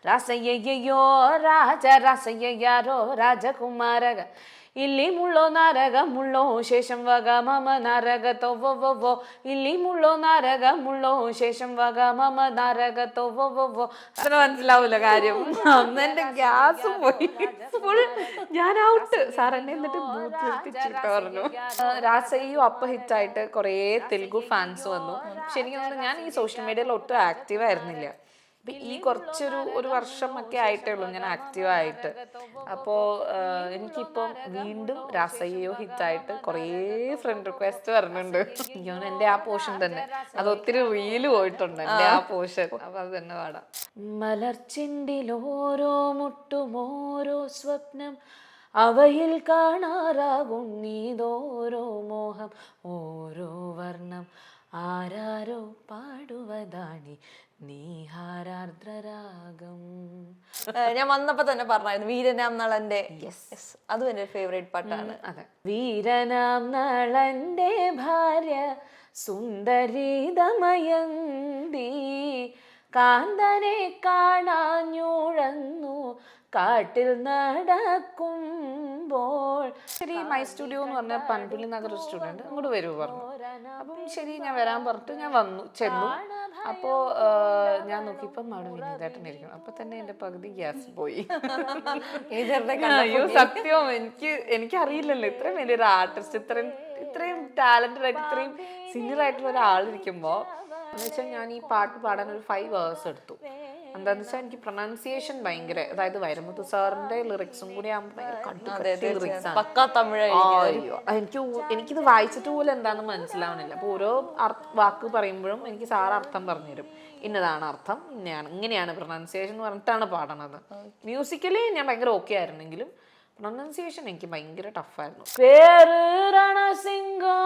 ರಾಸಯ್ಯಯ್ಯೋ ರಾಜ ರಾಸಯ್ಯಾರೋ ರಾಜಕುಮಾರಗ ಇಲ್ಲಿ ಮುಳ್ಳೋ ನಾರಗ ಮುಳ್ಳೋ ശേഷം വക മമ നാരകത്തോ വോ ಇಲ್ಲಿ മുള്ളോ നാരക മുള്ളോ ശേഷം വക മമ നാരകത്തോ വോ. അത്ര മനസ്സിലാവൂല കാര്യം. എന്റെ ഗ്യാസ് പോയി ഫുൾ. ഞാൻ ഔട്ട്. സാർ എന്നെ എന്നിട്ട് ബൂത്തിട്ട് പറഞ്ഞു. രാസയ്യോ അപ്പ ഹിറ്റായിട്ട് കുറേ തെലുഗു ഫാൻസ് വന്നു. പക്ഷെ എനിക്ക് തോന്നുന്നു ഞാൻ ഈ സോഷ്യൽ മീഡിയയിൽ ഒട്ടും ആക്റ്റീവ് ആയിരുന്നില്ല. ഈ ഒരു വർഷം ഒക്കെ ആയിട്ടേ ഉള്ളൂ ഞാൻ ആക്റ്റീവായിട്ട്. അപ്പോൾ എനിക്കിപ്പം വീണ്ടും രാസയ്യോ ഹിറ്റായിട്ട് കുറേ ഫ്രണ്ട് റിക്വസ്റ്റ് വരുന്നുണ്ട്. എൻ്റെ ആ പോർഷൻ തന്നെ അത് ഒത്തിരി റീല് പോയിട്ടുണ്ട് എൻ്റെ ആ പോർഷൻ. അപ്പൊ അത് തന്നെ പാടാം. മലർച്ചെണ്ടിൽ ഓരോ മുട്ടും ഓരോ സ്വപ്നം അവയിൽ കാണാറാകും നീതോരോ മോഹം ഓരോ വർണ്ണം ആരാരോ പാടുവതാണി നീഹാരാർദ്രരാഗം. ഞാൻ വന്നപ്പോ തന്നെ പറഞ്ഞായിരുന്നു വീരനാം നളന്റെ. അതും എന്റെ ഫേവറേറ്റ് പാട്ടാണ്. അതെ. വീരനാം നളന്റെ ഭാര്യ സുന്ദരി ദമയന്തി കാന്തനെ കാണാഞ്ഞുഴന്നു കാട്ടിൽ നടക്കുമ്പോൾ. ശരി, മൈ സ്റ്റുഡിയോ എന്ന് പറഞ്ഞ പൻപുലി നഗർ സ്റ്റുഡിയോ അങ്ങോട്ട് വരൂ പറഞ്ഞു. അപ്പം ശരി ഞാൻ വരാൻ പറഞ്ഞിട്ട് ഞാൻ ചെന്നു. അപ്പോ ഞാൻ നോക്കിയപ്പം അവിടെ വിനീതേട്ടൻ ഇരിക്കണം. അപ്പൊ തന്നെ എന്റെ പകുതി ഗ്യാസ് പോയി. അയ്യോ സത്യം, എനിക്കറിയില്ലല്ലോ ഇത്രയും വലിയൊരു ആർട്ടിസ്റ്റ്, ഇത്രയും ടാലന്റഡ് ആയിട്ട് ഇത്രയും സീനിയർ ആയിട്ടുള്ള ഒരാളിരിക്കുമ്പോ എന്ന് വെച്ചാൽ ഞാൻ ഈ പാട്ട് പാടാൻ ഒരു 5 hours എടുത്തു. എന്താന്ന് വെച്ചാൽ എനിക്ക് പ്രൊനൗൺസിയേഷൻ ഭയങ്കര, അതായത് വൈരമുത്തു സാറിന്റെ ലിറിക്സും കൂടി എനിക്കിത് വായിച്ചിട്ട് പോലും എന്താണെന്ന് മനസ്സിലാവണില്ല. അപ്പൊ ഓരോ വാക്ക് പറയുമ്പോഴും എനിക്ക് സാർ അർത്ഥം പറഞ്ഞുതരും. ഇന്നതാണ് അർത്ഥം, ഇങ്ങനെയാണ് പ്രൊനൗൺസിയേഷൻ എന്ന് പറഞ്ഞിട്ടാണ് പാടണത്. മ്യൂസിക്കലി ഞാൻ ഭയങ്കര ഓക്കെ ആയിരുന്നെങ്കിലും പ്രൊനൗൺസിയേഷൻ എനിക്ക് ഭയങ്കര ടഫായിരുന്നു. പേര് രണസിംഗോ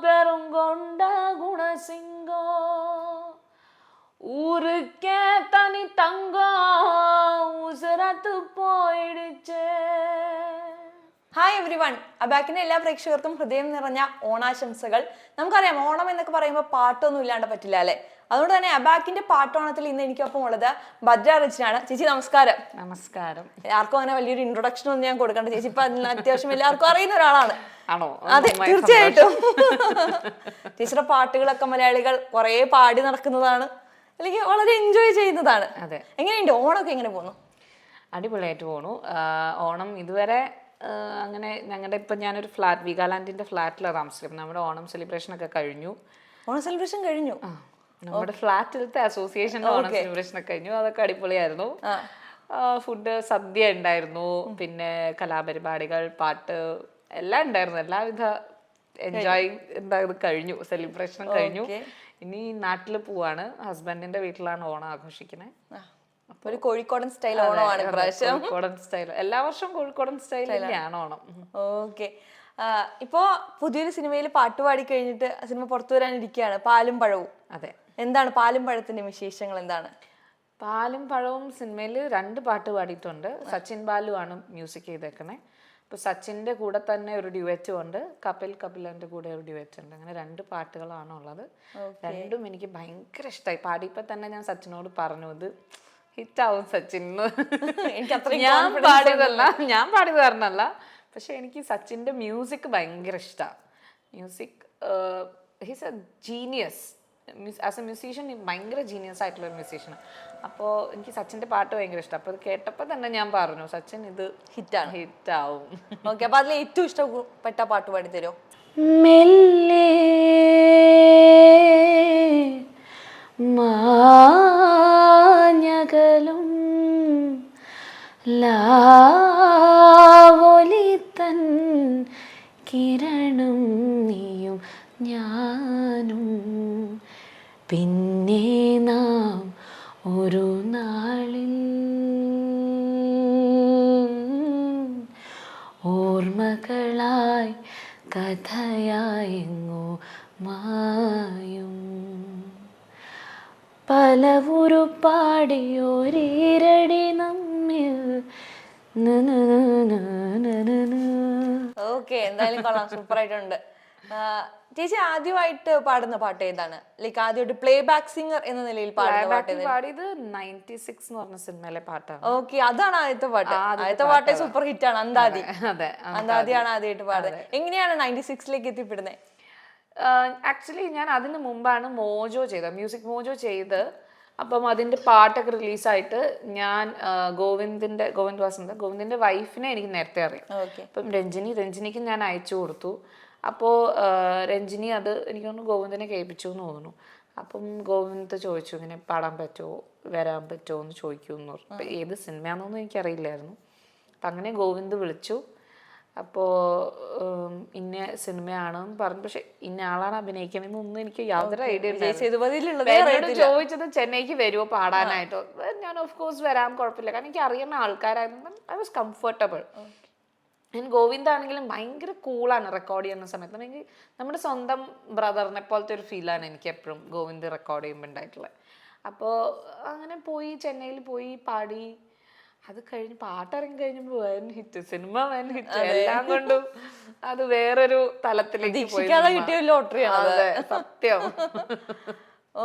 പെരുംകൊണ്ട ഗുണസിംഗോ ഊരുക്കേ തനി തങ്കം ഉസരത്ത് പോയിടുച്ചേ. ഹായ് എവ്രി വൺ, അബാക്കിന്റെ എല്ലാ പ്രേക്ഷകർക്കും ഹൃദയം നിറഞ്ഞ ഓണാശംസകൾ. നമുക്കറിയാം ഓണം എന്നൊക്കെ പറയുമ്പോൾ പാട്ടൊന്നും ഇല്ലാണ്ട് പറ്റില്ല അല്ലെ. അതുകൊണ്ട് തന്നെ അബാക്കിന്റെ പാട്ടോണത്തിൽ ഇന്ന് എനിക്കൊപ്പം ഉള്ളത് ഭദ്ര റിച്ചിനാണ്. ചേച്ചി നമസ്കാരം. നമസ്കാരം. ആർക്കും അങ്ങനെ വലിയൊരു ഇൻട്രൊഡക്ഷൻ ഒന്നും ഞാൻ കൊടുക്കണ്ട, ചേച്ചി ഇപ്പൊ അത്യാവശ്യം എല്ലാവർക്കും അറിയുന്ന ഒരാളാണ്. ആണോ? അതെ, തീർച്ചയായിട്ടും. ചേച്ചിയുടെ പാട്ടുകളൊക്കെ മലയാളികൾ കുറെ പാടി നടക്കുന്നതാണ്, അല്ലെങ്കിൽ വളരെ എൻജോയ് ചെയ്യുന്നതാണ്. അതെ. എങ്ങനെയുണ്ട് ഓണമൊക്കെ? എങ്ങനെ പോകുന്നു? അടിപൊളിയായിട്ട് പോണു. ഓണം ഇതുവരെ അങ്ങനെ ഞങ്ങളുടെ ഇപ്പം ഞാനൊരു ഫ്ലാറ്റ്, വീഗാലാൻഡിന്റെ ഫ്ലാറ്റിലാണ് താമസിക്കുന്നത്. നമ്മുടെ ഓണം സെലിബ്രേഷൻ ഒക്കെ കഴിഞ്ഞു. ഓണം സെലിബ്രേഷൻ കഴിഞ്ഞു? നമ്മുടെ ഫ്ലാറ്റിലത്തെ അസോസിയേഷന്റെ ഓണം സെലിബ്രേഷൻ ഒക്കെ കഴിഞ്ഞു. അതൊക്കെ അടിപൊളിയായിരുന്നു. ഫുഡ്, സദ്യ ഉണ്ടായിരുന്നു, പിന്നെ കലാപരിപാടികൾ, പാട്ട് എല്ലാം ഉണ്ടായിരുന്നു. എല്ലാവിധ എൻജോയിങ് എന്തായത് കഴിഞ്ഞു, സെലിബ്രേഷൻ കഴിഞ്ഞു. ഇനി നാട്ടിൽ പോവാണ്, ഹസ്ബൻഡിന്റെ വീട്ടിലാണ് ഓണം ആഘോഷിക്കുന്നത്. ഒരു കോഴിക്കോടൻ സ്റ്റൈൽ ഓണമാണ് ഇപ്രാവശ്യം. കോഴിക്കോടൻ സ്റ്റൈൽ, എല്ലാ വർഷവും കോഴിക്കോടൻ സ്റ്റൈൽ തന്നെയാണ് ഓണം. ഓക്കെ. ഇപ്പോ പുതിയൊരു സിനിമയിൽ പാട്ട് പാടി കഴിഞ്ഞിട്ട് സിനിമ പുറത്തു വരാനിരിക്കുകയാണ്, പാലും പഴവും. അതെ. എന്താണ് പാലും പഴത്തിന്റെ വിശേഷങ്ങൾ? എന്താണ്? പാലും പഴവും സിനിമയിൽ 2 പാട്ട് പാടിയിട്ടുണ്ട്. സച്ചിൻ ബാലു ആണ് മ്യൂസിക് ചെയ്തേക്കണേ. ഇപ്പൊ സച്ചിന്റെ കൂടെ തന്നെ ഒരു ഡ്യുവറ്റും ഉണ്ട്, കപിലന്റെ കൂടെ ഒരു ഡ്യുവറ്റ് ഉണ്ട്. അങ്ങനെ 2 പാട്ടുകളാണ് ഉള്ളത്. രണ്ടും എനിക്ക് ഭയങ്കര ഇഷ്ടമായി. പാടിയപ്പോ തന്നെ ഞാൻ സച്ചിനോട് പറഞ്ഞു ഇത് ഹിറ്റാവും സച്ചിൻ. ഞാൻ പാടിയത് കാരണമല്ല, പക്ഷെ എനിക്ക് സച്ചിന്റെ മ്യൂസിക് ഭയങ്കര ഇഷ്ടമാണ്. Music, he's A genius as A musician, ഭയങ്കര ജീനിയസ് ആയിട്ടുള്ള ഒരു മ്യൂസീഷ്യൻ. അപ്പോൾ എനിക്ക് സച്ചിന്റെ പാട്ട് ഭയങ്കര ഇഷ്ടം. അപ്പോൾ അത് കേട്ടപ്പോൾ തന്നെ ഞാൻ പറഞ്ഞു സച്ചിൻ ഇത് ഹിറ്റാവും. ഓക്കെ. അപ്പൊ അതിൽ ഏറ്റവും ഇഷ്ടപ്പെട്ട പാട്ട് പാടി തരുമോ? മെല്ലെ മാഞ്ഞകലും ലാവൊലിത്തൻ കിരണം നീയും ഞാനും പിന്നെ നാം ഒരു നാളിൽ ഓർമ്മകളായി കഥയായെങ്ങോ മായും പലവുരു പാടിയോരീരടി നമ്മിൽ. ഓക്കെ, എന്തായാലും കൊള്ളാം, സൂപ്പർ ആയിട്ടുണ്ട്. ചേച്ചി ആദ്യമായിട്ട് പാടുന്ന പാട്ട് ഏതാണ്? ലൈക്ക് ആദ്യമായിട്ട് പ്ലേ ബാക്ക് സിംഗർ എന്ന നിലയിൽ പാടുന്ന പാട്ട് പാടിയത് 96 എന്ന് പറഞ്ഞ സിനിമയിലെ പാട്ടാണ്. ഓക്കെ, അതാണ് ആദ്യത്തെ പാട്ട്. ആദ്യത്തെ പാട്ട് സൂപ്പർ ഹിറ്റ് ആണ്, അന്താതി. അതെ, അന്താതിയാണ് ആദ്യമായിട്ട് പാടുന്നത്. എങ്ങനെയാണ് 96ലേക്ക് എത്തിപ്പെടുന്നത്? ആക്ച്വലി ഞാൻ അതിന് മുമ്പാണ് മോജോ ചെയ്തത്, മ്യൂസിക് മോജോ ചെയ്ത്. അപ്പം അതിന്റെ പാട്ടൊക്കെ റിലീസായിട്ട് ഞാൻ ഗോവിന്ദിന്റെ വൈഫിനെ എനിക്ക് നേരത്തെ അറിയാം. അപ്പം രഞ്ജിനിക്ക് ഞാൻ അയച്ചു കൊടുത്തു. അപ്പോൾ രഞ്ജിനി അത് എനിക്ക് തോന്നുന്നു ഗോവിന്ദനെ കേൾപ്പിച്ചു എന്ന് തോന്നുന്നു. അപ്പം ഗോവിന്ദ് ചോദിച്ചു ഇങ്ങനെ പാടാൻ പറ്റുമോ, വരാൻ പറ്റുമോ എന്ന് ചോദിക്കുമെന്ന് പറഞ്ഞു. അപ്പം ഏത് സിനിമയാണെന്നൊന്നും എനിക്കറിയില്ലായിരുന്നു. അപ്പം അങ്ങനെ ഗോവിന്ദ് വിളിച്ചു. അപ്പോൾ ഇന്ന സിനിമയാണെന്ന് പറഞ്ഞു. പക്ഷെ ഇന്ന ആളാണ് അഭിനയിക്കണമെന്നൊന്നും എനിക്ക് യാതൊരു ഐഡിയ ഇല്ല. ചോദിച്ചത് ചെന്നൈക്ക് വരുമോ പാടാനായിട്ടോ. ഞാൻ ഓഫ് കോഴ്സ് വരാൻ കുഴപ്പമില്ല, കാരണം എനിക്ക് അറിയുന്ന ആൾക്കാരായിരുന്നു. I was comfortable. ഗോവിന്ദാണെങ്കിലും ഭയങ്കര കൂളാണ് റെക്കോർഡ് ചെയ്യുന്ന സമയത്ത്. എനിക്ക് നമ്മുടെ സ്വന്തം ബ്രദറിനെ പോലത്തെ ഒരു ഫീലാണ് എനിക്ക് എപ്പോഴും ഗോവിന്ദ് റെക്കോർഡ് ചെയ്യുമ്പോൾ ഉണ്ടായിട്ടുള്ളത്. അപ്പോൾ അങ്ങനെ പോയി, ചെന്നൈയിൽ പോയി പാടി. അത് കഴിഞ്ഞ് പാട്ടിറങ്ങി കഴിഞ്ഞപ്പോൾ വൻ ഹിറ്റ്, സിനിമ വൻ ഹിറ്റ്, എല്ലാം കൊണ്ടും അത് വേറൊരു തലത്തിലേക്ക് പോയി. ലോട്ടറിയാണ് സത്യം.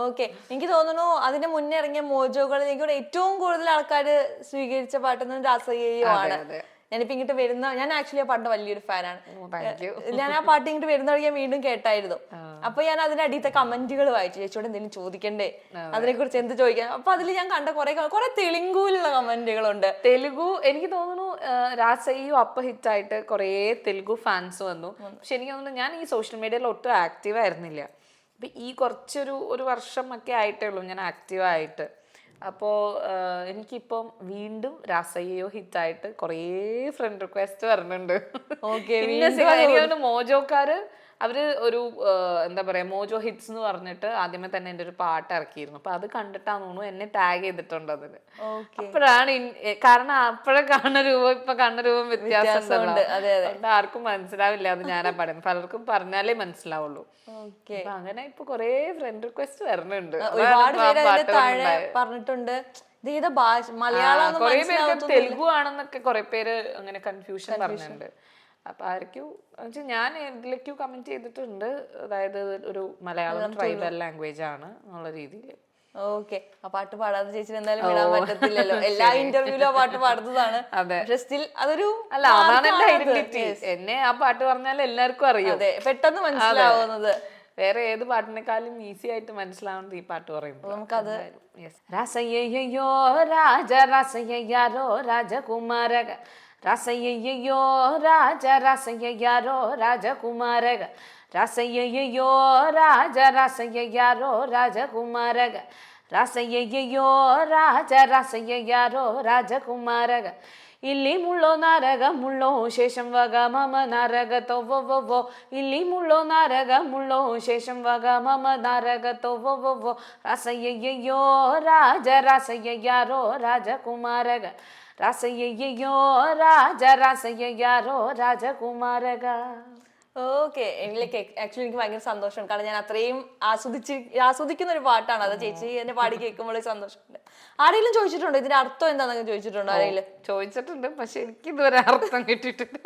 ഓക്കെ, എനിക്ക് തോന്നുന്നു അതിന്റെ മുന്നേ ഇറങ്ങിയ മോജോകളിലേക്ക് ഏറ്റവും കൂടുതൽ ആൾക്കാർ സ്വീകരിച്ച പാട്ടൊന്നും രാസയ്യോ ആണ്. ഞാനിപ്പോ ഇങ്ങോട്ട് വരുന്ന, ഞാൻ ആക്ച്വലി ആ പാട്ടിന്റെ വലിയൊരു ഫാനാണ്. ഞാൻ ആ പാട്ട് ഇങ്ങോട്ട് വരുന്ന വഴി ഞാൻ വീണ്ടും കേട്ടായിരുന്നു. അപ്പൊ ഞാൻ അതിന്റെ അടിയത്തെ കമന്റുകൾ വായിച്ചു, ചേച്ചിയോട് എന്തെങ്കിലും ചോദിക്കണ്ടേ, അതിനെ കുറിച്ച് എന്ത് ചോദിക്കാം. അപ്പൊ അതിൽ ഞാൻ കണ്ട കുറെ തെലുങ്കുവിലുള്ള കമന്റുകളുണ്ട്. തെലുഗു എനിക്ക് തോന്നുന്നു രാസയ്യോ അപ്പ ഹിറ്റായിട്ട് കുറെ തെലുഗു ഫാൻസ് വന്നു. പക്ഷെ എനിക്ക് തോന്നുന്നു ഞാൻ ഈ സോഷ്യൽ മീഡിയയിൽ ഒട്ടും ആക്റ്റീവ് ആയിരുന്നില്ല. അപ്പൊ ഈ ഒരു വർഷം ഒക്കെ ആയിട്ടേ ഉള്ളൂ ഞാൻ ആക്റ്റീവായിട്ട്. അപ്പോൾ എനിക്കിപ്പം വീണ്ടും രാസയ്യോ ഹിറ്റായിട്ട് കുറേ ഫ്രണ്ട് റിക്വസ്റ്റ് വരുന്നുണ്ട്. മോജോക്കാര് അവര് ഒരു എന്താ പറയാ, മോജോ ഹിറ്റ്സ് എന്ന് പറഞ്ഞിട്ട് ആദ്യമേ തന്നെ എൻ്റെ ഒരു പാട്ട് ഇറക്കിയിരുന്നു. അപ്പൊ അത് കണ്ടിട്ടാന്ന് തോന്നുന്നു എന്നെ ടാഗ് ചെയ്തിട്ടുണ്ട് അതിന്. അപ്പോഴാണ് കാരണം അപ്പോഴെ കാണുന്ന രൂപം ഇപ്പൊ കാണുന്ന രൂപം വ്യത്യാസമുണ്ട്. അതുകൊണ്ട് ആർക്കും മനസ്സിലാവില്ല അത് ഞാനാ പാടുന്നത്. പലർക്കും പറഞ്ഞാലേ മനസ്സിലാവുള്ളൂ. അങ്ങനെ ഇപ്പൊ കൊറേ ഫ്രണ്ട് റിക്വസ്റ്റ് വരുന്നുണ്ട്. പറഞ്ഞിട്ടുണ്ട് കൊറേ പേർക്ക് തെലുഗു ആണെന്നൊക്കെ കൊറേ പേര് അങ്ങനെ കൺഫ്യൂഷൻ പറഞ്ഞിട്ടുണ്ട്. അപ്പൊ ആർക്കും ഞാൻ ഇതിലേക്കും കമന്റ് ചെയ്തിട്ടുണ്ട്, അതായത് ഒരു മലയാളം ട്രൈബൽ ലാംഗ്വേജ് ആണ് എന്നുള്ള രീതിയിൽ. ഓക്കെ, ആ പാട്ട് പാടാതെ ചേച്ചിന് എന്തായാലും വിടാൻ പറ്റത്തില്ലല്ലോ. എല്ലാ ഇന്റർവ്യൂലും ആ പാട്ട് പാടുന്നതാണ്. പക്ഷെ സ്റ്റിൽ അതൊരു അതാണ് എന്റെ ഐഡന്റിറ്റി. എന്നെ ആ പാട്ട് പറഞ്ഞാൽ എല്ലാവർക്കും അറിയാം, പെട്ടെന്ന് മനസ്സിലാവുന്നത്. വേറെ ഏത് പാട്ടിനേക്കാളും ഈസി ആയിട്ട് മനസ്സിലാവുന്നത് ഈ പാട്ട് പറയുമ്പോൾ. നമുക്കത് രാസയ്യോ രാജ രാസയ്യാരോ രാജകുമാരക, രാസയ്യോ രാജ രാസയ്യാരോ രാജകുമാരക, രാസയ്യോ രാജ രാസയ്യാരോ രാജകുമാരക, രാസയ്യോ രാജ രാസയ്യാരോ രാജകുമാരക. ಇಲ್ಲಿ ಮುಳ್ಳೋ ನಾರಗ ಮುಳ್ಳೋ ಶೇಷಂ ವಗ ಮಮ ನಾರಗ ತೊವ್ವೋ, ಇಲ್ಲಿ ಮುಳ್ಳೋ ನಾರಗ ಮುಳ್ಳೋ ಶೇಷಂ ವಗ ಮಮ ನಾರಗ ತೊವ್ವೋ, ರಾಸಯ್ಯಯ್ಯೋ ರಾಜ ರಾಸಯ್ಯಾರೋ ರಾಜಕುಮಾರಗ, ರಾಸಯ್ಯಯ್ಯೋ ರಾಜ ರಾಸಯ್ಯಾರೋ ರಾಜകുമാരക. ഓക്കെ, എനിക്ക് ആക്ച്വലി എനിക്ക് ഭയങ്കര സന്തോഷമാണ്, കാരണം ഞാൻ അത്രയും ആസ്വദിക്കുന്ന ഒരു പാട്ടാണ് അത്. ചേച്ചി എന്നെ പാടി കേൾക്കുമ്പോൾ സന്തോഷമുണ്ട്. ആരെങ്കിലും ചോദിച്ചിട്ടുണ്ടോ ഇതിന്റെ അർത്ഥം എന്താണെന്നൊക്കെ ചോദിച്ചിട്ടുണ്ടോ? ആരെങ്കിലും ചോദിച്ചിട്ടുണ്ട്, പക്ഷെ എനിക്ക് ഇതുവരെ അർത്ഥം കിട്ടിയിട്ടില്ല.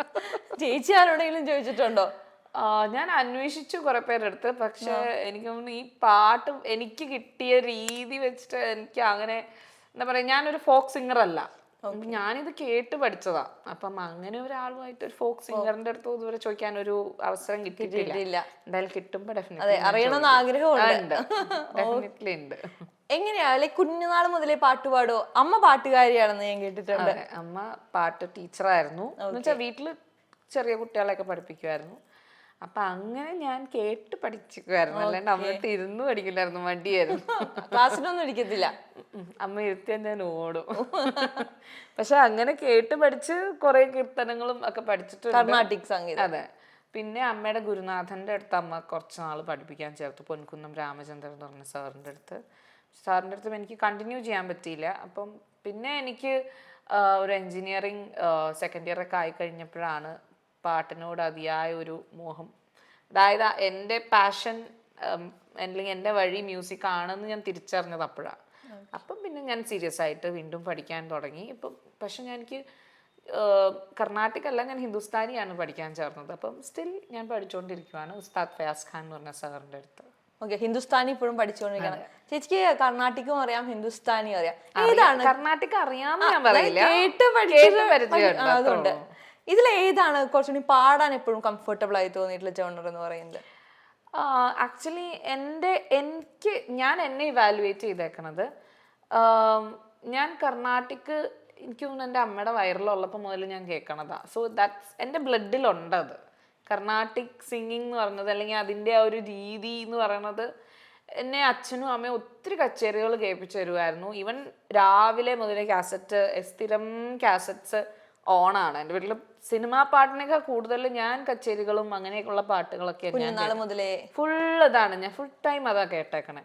ചേച്ചി ആരോടെങ്കിലും ചോദിച്ചിട്ടുണ്ടോ? ഞാൻ അന്വേഷിച്ചു കുറെ പേരെടുത്ത്, പക്ഷെ എനിക്ക് തോന്നുന്നു ഈ പാട്ട് എനിക്ക് കിട്ടിയ രീതി വെച്ചിട്ട് എനിക്ക് അങ്ങനെ എന്താ പറയാ, ഞാനൊരു ഫോക്ക് സിംഗർ അല്ല, ഞാനിത് കേട്ട് പഠിച്ചതാ. അപ്പം അങ്ങനെ ഒരാളുമായിട്ട് ഒരു ഫോക്ക് സിംഗറിന്റെ അടുത്ത് ഇതുവരെ ചോദിക്കാൻ ഒരു അവസരം കിട്ടിയിട്ടില്ല. എന്തായാലും കിട്ടുമ്പോ ഡെഫിനറ്റ്ലി അറിയണമെന്ന് ആഗ്രഹമുണ്ട്. ഡെഫിനറ്റ്ലി ഉണ്ട്. എങ്ങനെയാ, ലൈക് കുഞ്ഞുനാൾ മുതലേ പാട്ട് പാടുവോ? അമ്മ പാട്ടുകാരിയാണെന്ന് ഞാൻ കേട്ടിട്ടുണ്ട്. അമ്മ പാട്ട് ടീച്ചറായിരുന്നു, എന്നുവെച്ചാൽ വീട്ടില് ചെറിയ കുട്ടികളെയൊക്കെ പഠിപ്പിക്കുമായിരുന്നു. അപ്പൊ അങ്ങനെ ഞാൻ കേട്ട് പഠിച്ചിരിക്കുമായിരുന്നു, അല്ലാണ്ട് അമ്മയിട്ട് ഇരുന്ന് പഠിക്കില്ലായിരുന്നു, മടിയായിരുന്നു. ക്ലാസ്സിലൊന്നും ഇരിക്കത്തില്ല, അമ്മ ഇരുത്തിയാൽ ഞാൻ ഓടും. പക്ഷെ അങ്ങനെ കേട്ട് പഠിച്ച് കുറെ കീർത്തനങ്ങളും ഒക്കെ പഠിച്ചിട്ടുണ്ട്, കർണാട്ടിക് സംഗീതം. അതെ. പിന്നെ അമ്മയുടെ ഗുരുനാഥന്റെ അടുത്ത് അമ്മ കുറച്ച് നാൾ പഠിപ്പിക്കാൻ ചേർത്തു, പൊൻകുന്നം രാമചന്ദ്രൻ എന്ന് പറഞ്ഞ സാറിൻ്റെ അടുത്ത് എനിക്ക് കണ്ടിന്യൂ ചെയ്യാൻ പറ്റിയില്ല. അപ്പം പിന്നെ എനിക്ക് ഒരു എൻജിനീയറിങ് സെക്കൻഡ് ഇയർ ഒക്കെ ആയി കഴിഞ്ഞപ്പോഴാണ് പാട്ടിനോട് അതിയായ ഒരു മോഹം, അതായത് എൻ്റെ പാഷൻ അല്ലെങ്കിൽ എൻ്റെ വഴി മ്യൂസിക് ആണെന്ന് ഞാൻ തിരിച്ചറിഞ്ഞത് അപ്പോഴാണ്. അപ്പം പിന്നെ ഞാൻ സീരിയസ് ആയിട്ട് വീണ്ടും പഠിക്കാൻ തുടങ്ങി. ഇപ്പം പക്ഷെ എനിക്ക് കർണാട്ടിക് അല്ല, ഞാൻ ഹിന്ദുസ്ഥാനിയാണ് പഠിക്കാൻ ചേർന്നത്. അപ്പം സ്റ്റിൽ ഞാൻ പഠിച്ചുകൊണ്ടിരിക്കുവാണ് ഉസ്താദ് ഫയാസ് ഖാൻ എന്ന് പറഞ്ഞ സാറിൻ്റെ അടുത്ത്. ഓക്കെ, ഹിന്ദുസ്ഥാനി ഇപ്പോഴും പഠിച്ചുകൊണ്ടിരിക്കണം. ചേച്ചിക്ക് കർണാട്ടിക്കും അറിയാം, ഹിന്ദുസ്ഥാനിയും അറിയാം. ഏതാണ് കർണാട്ടിക് അറിയാമെന്ന് ഞാൻ പറയില്ല, അതുകൊണ്ട് ഇതിലേതാണ് കുറച്ചുകൂടി പാടാൻ എപ്പോഴും കംഫർട്ടബിൾ ആയി തോന്നിയിട്ടുള്ള ജോണർ എന്ന് പറയുന്നത്? ആക്ച്വലി ഞാൻ എന്നെ ഇവാലുവേറ്റ് ചെയ്തേക്കണത്, ഞാൻ കർണാട്ടിക് എനിക്ക് തോന്നുന്നു എൻ്റെ അമ്മയുടെ വയറിലുള്ളപ്പോൾ മുതൽ ഞാൻ കേൾക്കണതാ. സോ ദാറ്റ്സ് എൻ്റെ ബ്ലഡിലുണ്ടത്. കർണാട്ടിക് സിംഗിങ് എന്ന് പറയുന്നത്, അല്ലെങ്കിൽ അതിൻ്റെ ആ ഒരു രീതി എന്ന് പറയുന്നത്, എന്നെ അച്ഛനും അമ്മയും ഒത്തിരി കച്ചേരികൾ കേൾപ്പിച്ചു തരുമായിരുന്നു. ഈവൻ രാവിലെ മുതലേ സ്ഥിരം കാസറ്റ്സ് ഓണാണ് എൻ്റെ വീട്ടിൽ. സിനിമാ പാട്ടിനേക്കാൾ കൂടുതൽ ഞാൻ കച്ചേരികളും അങ്ങനെയൊക്കെയുള്ള പാട്ടുകളൊക്കെ ഫുൾ ഇതാണ്, ഞാൻ ഫുൾ ടൈം അതാ കേട്ടേക്കണേ.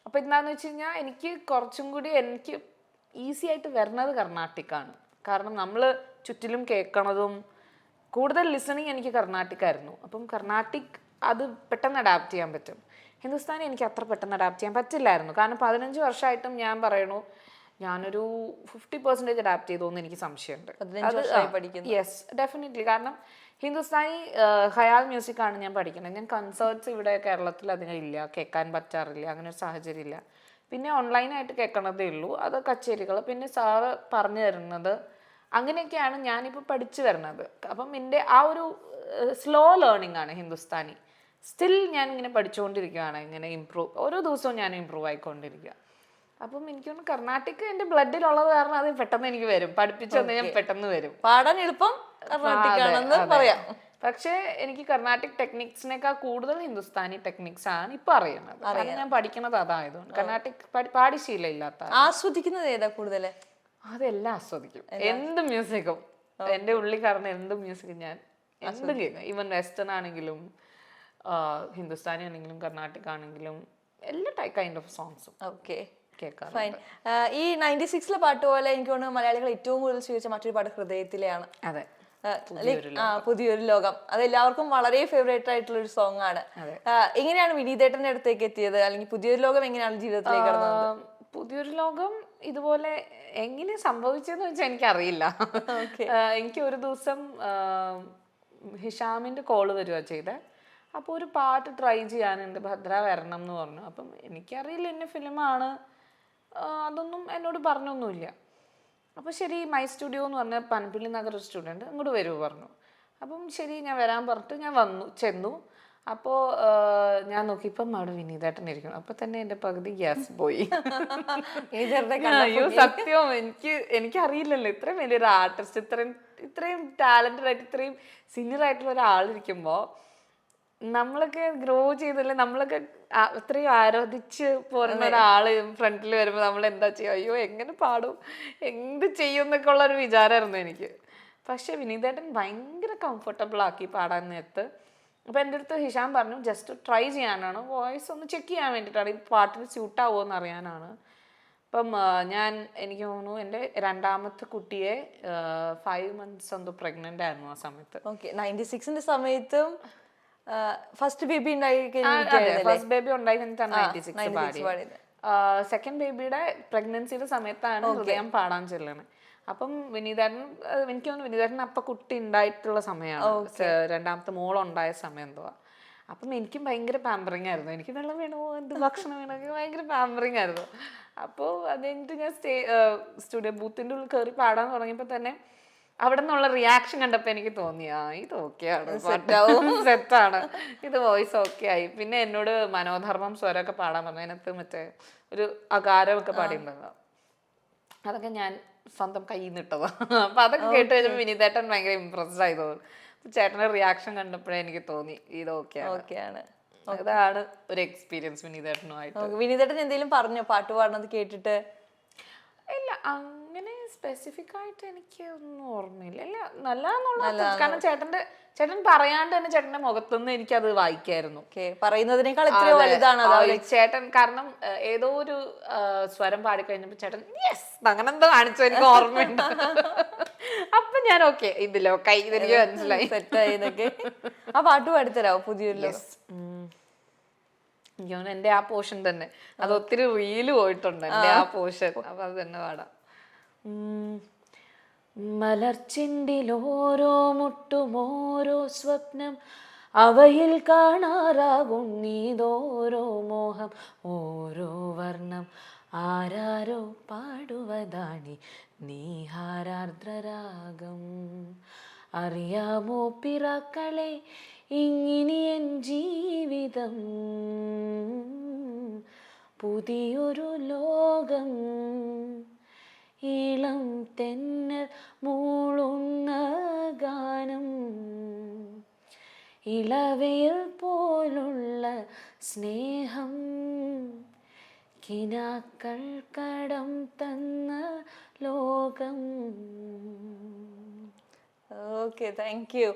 അപ്പൊ എന്താന്ന് വെച്ച് കഴിഞ്ഞാൽ എനിക്ക് കുറച്ചും കൂടി എനിക്ക് ഈസി ആയിട്ട് വരുന്നത് കർണാട്ടിക്കാണ്. കാരണം നമ്മൾ ചുറ്റിലും കേൾക്കണതും കൂടുതൽ ലിസണിങ് എനിക്ക് കർണാട്ടിക്കായിരുന്നു. അപ്പം കർണാട്ടിക് അത് പെട്ടെന്ന് അഡാപ്റ്റ് ചെയ്യാൻ പറ്റും. ഹിന്ദുസ്ഥാനി എനിക്ക് അത്ര പെട്ടെന്ന് അഡാപ്റ്റ് ചെയ്യാൻ പറ്റില്ലായിരുന്നു. കാരണം 15 വർഷമായിട്ടും ഞാൻ പറയണു ഞാനൊരു 50% അഡാപ്റ്റ് ചെയ്തോന്ന് എനിക്ക് സംശയമുണ്ട്. Yes, definitely. കാരണം ഹിന്ദുസ്ഥാനി ഖയാൽ മ്യൂസിക് ആണ് ഞാൻ പഠിക്കുന്നത്. ഞാൻ കൺസേർട്സ് ഇവിടെ കേരളത്തിൽ അതിനില്ല, കേൾക്കാൻ പറ്റാറില്ല, അങ്ങനെ ഒരു സാഹചര്യം ഇല്ല. പിന്നെ ഓൺലൈനായിട്ട് കേൾക്കണതേ ഉള്ളൂ, അത് കച്ചേരികൾ. പിന്നെ സാറ് പറഞ്ഞു തരുന്നത്, അങ്ങനെയൊക്കെയാണ് ഞാനിപ്പോൾ പഠിച്ചു വരുന്നത്. അപ്പം എൻ്റെ ആ ഒരു സ്ലോ ലേണിംഗ് ആണ് ഹിന്ദുസ്ഥാനി. സ്റ്റിൽ ഞാൻ ഇങ്ങനെ പഠിച്ചുകൊണ്ടിരിക്കുകയാണ്, ഇങ്ങനെ ഓരോ ദിവസവും ഞാൻ ഇമ്പ്രൂവ് ആയിക്കൊണ്ടിരിക്കുക. അപ്പം എനിക്ക് തോന്നുന്നു കർണാട്ടിക് എൻ്റെ ബ്ലഡിലുള്ളത് കാരണം അത് പെട്ടെന്ന് എനിക്ക് വരും, പഠിപ്പിച്ചു തന്നെ ഞാൻ പെട്ടെന്ന് വരും. പാടാൻ എളുപ്പം കർണാട്ടിക്കാണെന്ന് പറയാം. പക്ഷേ എനിക്ക് കർണാട്ടിക് ടെക്നിക്സിനേക്കാൾ കൂടുതൽ ഹിന്ദുസ്ഥാനി ടെക്നിക്സ് ആണ് ഇപ്പൊ അറിയുന്നത്. കാരണം ഞാൻ പഠിക്കുന്നത് അതായതുകൊണ്ട്. കർണാട്ടിക് പാടി ശീലമില്ലാത്ത. ആസ്വദിക്കുന്നത് ഏതാ കൂടുതൽ? അതെല്ലാം ആസ്വദിക്കും, എന്ത് മ്യൂസിക്കും. എൻ്റെ ഉള്ളിൽ കാരണം എന്ത് മ്യൂസിക്കും ഞാൻ എന്തും കേൾക്കും. ഈവൻ വെസ്റ്റേൺ ആണെങ്കിലും ഹിന്ദുസ്ഥാനി ആണെങ്കിലും കർണാട്ടിക് ആണെങ്കിലും എല്ലാ കൈൻഡ് ഓഫ് സോങ്സും ഓക്കെ കേൾക്കാം. ഫൈൻ. ഈ 96 പാട്ട് പോലെ എനിക്ക് തോന്നുന്നു മലയാളികൾ ഏറ്റവും കൂടുതൽ സ്വീകരിച്ച മറ്റൊരു പാട്ട് ഹൃദയത്തിലെയാണ്. അതെ, പുതിയൊരു ലോകം. അത് എല്ലാവർക്കും വളരെ ഫേവറേറ്റ് ആയിട്ടുള്ള ഒരു സോങ് ആണ്. എങ്ങനെയാണ് വിനീതേട്ടന്റെ അടുത്തേക്ക് എത്തിയത്, അല്ലെങ്കിൽ പുതിയൊരു ലോകം എങ്ങനെയാണ് ജീവിതത്തിലേക്ക് കടന്നത്? പുതിയൊരു ലോകം ഇതുപോലെ എങ്ങനെ സംഭവിച്ചെന്ന് വെച്ചാൽ എനിക്കറിയില്ല. എനിക്ക് ഒരു ദിവസം ഹിഷാമിന്റെ കോള് വരിക ചെയ്തേ. അപ്പോൾ ഒരു പാട്ട് ട്രൈ ചെയ്യാനുണ്ട്, ഭദ്ര വരണം എന്ന് പറഞ്ഞു. അപ്പം എനിക്കറിയില്ല എന്നെ ഫിലിമാണ്, അതൊന്നും എന്നോട് പറഞ്ഞൊന്നുമില്ല. അപ്പോൾ ശരി, മൈ സ്റ്റുഡിയോ എന്ന് പറഞ്ഞ പനപ്പിള്ളി നഗർ സ്റ്റുഡൻറ്റ് അങ്ങോട്ട് വരുമോ പറഞ്ഞു. അപ്പം ശരി ഞാൻ വരാൻ പറഞ്ഞിട്ട് ഞാൻ ചെന്നു. അപ്പോൾ ഞാൻ നോക്കിയപ്പം അവിടെ വിനീതേട്ടൻ ഇരിക്കണം. അപ്പം തന്നെ എൻ്റെ പകുതി ഗ്യാസ് പോയി. അയ്യോ സത്യം, എനിക്കറിയില്ലല്ലോ ഇത്രയും വലിയൊരു ആർട്ടിസ്റ്റ്, ഇത്രയും ടാലന്റഡ് ആയിട്ട് ഇത്രയും സീനിയർ ആയിട്ടുള്ള ഒരാളിരിക്കുമ്പോൾ നമ്മളൊക്കെ ഗ്രോ ചെയ്തല്ലേ, നമ്മളൊക്കെ അത്രയും ആരാധിച്ച് പോരുന്ന ഒരാള് ഫ്രണ്ടിൽ വരുമ്പോൾ നമ്മൾ എന്താ ചെയ്യുക, അയ്യോ എങ്ങനെ പാടും, എന്ത് ചെയ്യും എന്നൊക്കെ ഉള്ളൊരു വിചാരമായിരുന്നു എനിക്ക്. പക്ഷെ വിനീതേട്ടൻ ഭയങ്കര കംഫർട്ടബിൾ ആക്കി പാടാൻ നേരത്ത്. അപ്പം എൻ്റെ അടുത്ത് ഹിഷാം പറഞ്ഞു ജസ്റ്റ് ട്രൈ ചെയ്യാനാണ്, വോയിസ് ഒന്ന് ചെക്ക് ചെയ്യാൻ വേണ്ടിയിട്ടാണ്, ഈ പാട്ടിന് സ്യൂട്ടാവുമോ എന്ന് അറിയാനാണ്. അപ്പം എനിക്ക് തോന്നുന്നു എൻ്റെ രണ്ടാമത്തെ കുട്ടിയെ 5 months എന്തോ പ്രഗ്നൻ്റ് ആയിരുന്നു ആ സമയത്ത്. ഓക്കെ, 96ന്റെ സമയത്തും ഫസ്റ്റ് ബേബി ഫസ്റ്റ് ബേബി ഉണ്ടായി കഴിഞ്ഞിട്ടാണ് 96 പാടിയത്. സെക്കൻഡ് ബേബിയുടെ പ്രഗ്നൻസിയുടെ സമയത്താണ് ഹൃദയം പാടാൻ ചെല്ലണത്. അപ്പം വിനീതേട്ടൻ, എനിക്ക് തോന്നുന്നു വിനീതേട്ടൻ അപ്പം കുട്ടി ഉണ്ടായിട്ടുള്ള സമയമാണ്, രണ്ടാമത്തെ മോളുണ്ടായ സമയം എന്തോ. അപ്പം എനിക്കും ഭയങ്കര പാമ്പറിങ് ആയിരുന്നു, എനിക്ക് വെള്ളം വേണോ എന്ത് ഭക്ഷണം വേണോ, ഭയങ്കര പാമ്പറിങ് ആയിരുന്നു. അപ്പോൾ അത് കഴിഞ്ഞിട്ട് ഞാൻ സ്റ്റുഡിയോ ബൂത്തിൻ്റെ ഉള്ളിൽ കയറി പാടാൻ തുടങ്ങിയപ്പോൾ തന്നെ അവിടെ നിന്നുള്ള റിയാക്ഷൻ കണ്ടപ്പോൾ എനിക്ക് തോന്നി ഇത് ഓക്കെയാണ്, സെറ്റാണ്, ഇത് വോയിസ് ഓക്കെ ആയി. പിന്നെ എന്നോട് മനോധർമ്മം സ്വരമൊക്കെ പാടാൻ പറഞ്ഞു, അതിനകത്ത് മറ്റേ ഒരു അകാരമൊക്കെ പാടിയിട്ടുണ്ടല്ലോ, അതൊക്കെ ഞാൻ സ്വന്തം കയ്യിൽ നിന്ന് ഇട്ടതാ. അപ്പൊ അതൊക്കെ കേട്ട് കഴിഞ്ഞപ്പോൾ വിനീതേട്ടൻ ഭയങ്കര ഇംപ്രസ്ഡ് ആയി തോന്നി. ചേട്ടന്റെ റിയാക്ഷൻ കണ്ടപ്പോഴേ എനിക്ക് തോന്നി ഇത് ഓക്കെയാണ്. അതാണ് ഒരു എക്സ്പീരിയൻസ് വിനീതേട്ടനുമായിട്ട്. വിനീതേട്ടൻ എന്തെങ്കിലും പറഞ്ഞോ പാട്ട് പാടുന്നത് കേട്ടിട്ട്? ഇല്ല, അങ്ങനെ സ്പെസിഫിക് ആയിട്ട് എനിക്ക് ഒന്നും ഓർമ്മയില്ല. ഇല്ല, നല്ലതാന്നുള്ളത്. കാരണം ചേട്ടൻ പറയാണ്ട് തന്നെ ചേട്ടന്റെ മുഖത്തുനിന്ന് എനിക്കത് വായിക്കായിരുന്നു. പറയുന്നതിനേക്കാൾ എത്രയോ വലുതാണ് ചേട്ടൻ. കാരണം ഏതോ ഒരു സ്വരം പാടിക്കഴിഞ്ഞപ്പോ ചേട്ടൻ യെസ് അങ്ങനെ എന്തോ കാണിച്ചു, എനിക്ക് ഓർമ്മയുണ്ട്. അപ്പൊ ഞാൻ ഓക്കെ ഇതിലോ കൈ ഇതെനിക്ക് മനസ്സിലായി, സെറ്റായിന്നൊക്കെ. ആ പാട്ട് പാടിത്തരാവോ പുതിയൊരു? എന്റെ ആ പോർഷൻ തന്നെ, അത് ഒത്തിരി റീല് പോയിട്ടുണ്ട് എന്റെ ആ പോർഷൻ. അപ്പൊ അത് തന്നെ പാടാം. മലർച്ചെണ്ടിലോരോ മുട്ടുമോരോ സ്വപ്നം അവയിൽ കാണാറാകും നീതോരോ മോഹം ഓരോ വർണ്ണം ആരാരോ പാടുവതാണി നീഹാരാർദ്രരാഗം അറിയാമോ പിറാക്കളെ ഇങ്ങിനിയൻ ജീവിതം പുതിയൊരു ലോകം ഇളം തെന്നൽ മൂളുന്ന ഗാനം ഇളവയിൽ പോലുള്ള സ്നേഹം കിനാക്കൾ കടം തന്ന ലോകം. Okay, thank you.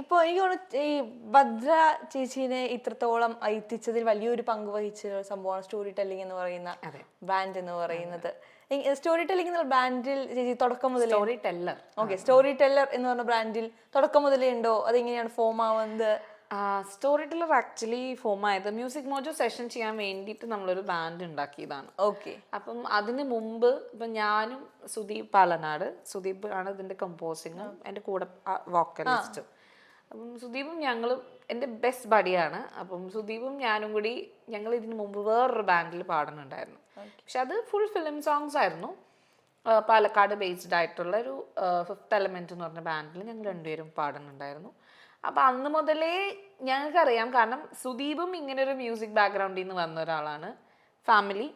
ഇപ്പോൾ എനിക്ക് തോന്നുന്നു ഈ ഭദ്ര ചേച്ചീനെ ഇത്രത്തോളം എത്തിച്ചതിൽ വലിയൊരു പങ്ക് വഹിച്ച ഒരു സംഭവമാണ് സ്റ്റോറി ടെല്ലിംഗ് എന്ന് പറയുന്ന ബ്രാൻഡ് എന്ന് പറയുന്നത്. സ്റ്റോറി ടെല്ലിംഗ് എന്നുള്ള ബ്രാൻഡിൽ ചേച്ചി തുടക്കം മുതൽ സ്റ്റോറി ടെല്ലർ സ്റ്റോറി ടെല്ലർ എന്ന് പറഞ്ഞ ബ്രാൻഡിൽ തുടക്കം മുതലേ ഉണ്ടോ? അതെങ്ങനെയാണ് ഫോം ആവുന്നത്? സ്റ്റോറി ടെല്ലർ ആക്ച്വലി ഫോം ആയത് മ്യൂസിക് മോജോ സെഷൻ ചെയ്യാൻ വേണ്ടിയിട്ട് നമ്മളൊരു ബാൻഡ് ഉണ്ടാക്കിയതാണ്. ഓക്കെ. അപ്പം അതിന് മുമ്പ് ഇപ്പം ഞാനും സുദീപ് പാലനാട്, സുദീപ് ആണ് ഇതിന്റെ കമ്പോസിങ്ങും എൻ്റെ കൂടെ വോക്കലിസ്റ്റും. അപ്പം സുദീപും ഞങ്ങളും എൻ്റെ ബെസ്റ്റ് ബഡിയാണ്. അപ്പം സുദീപും ഞാനും കൂടി ഞങ്ങൾ ഇതിന് മുമ്പ് വേറൊരു ബാൻഡിൽ പാടുന്നുണ്ടായിരുന്നു. പക്ഷെ അത് ഫുൾ ഫിലിം സോങ്സ് ആയിരുന്നു. പാലക്കാട് ബേസ്ഡ് ആയിട്ടുള്ള ഒരു ഫിഫ്ത്ത് എലമെന്റ് എന്ന് പറഞ്ഞ ബാൻഡിൽ ഞങ്ങൾ രണ്ടുപേരും പാടുന്നുണ്ടായിരുന്നു. അപ്പം അന്ന് മുതലേ ഞങ്ങൾക്കറിയാം, കാരണം സുദീപും ഇങ്ങനെ ഒരു മ്യൂസിക് ബാക്ക്ഗ്രൗണ്ടിൽ നിന്ന് വന്ന ഒരാളാണ്, ഫാമിലി.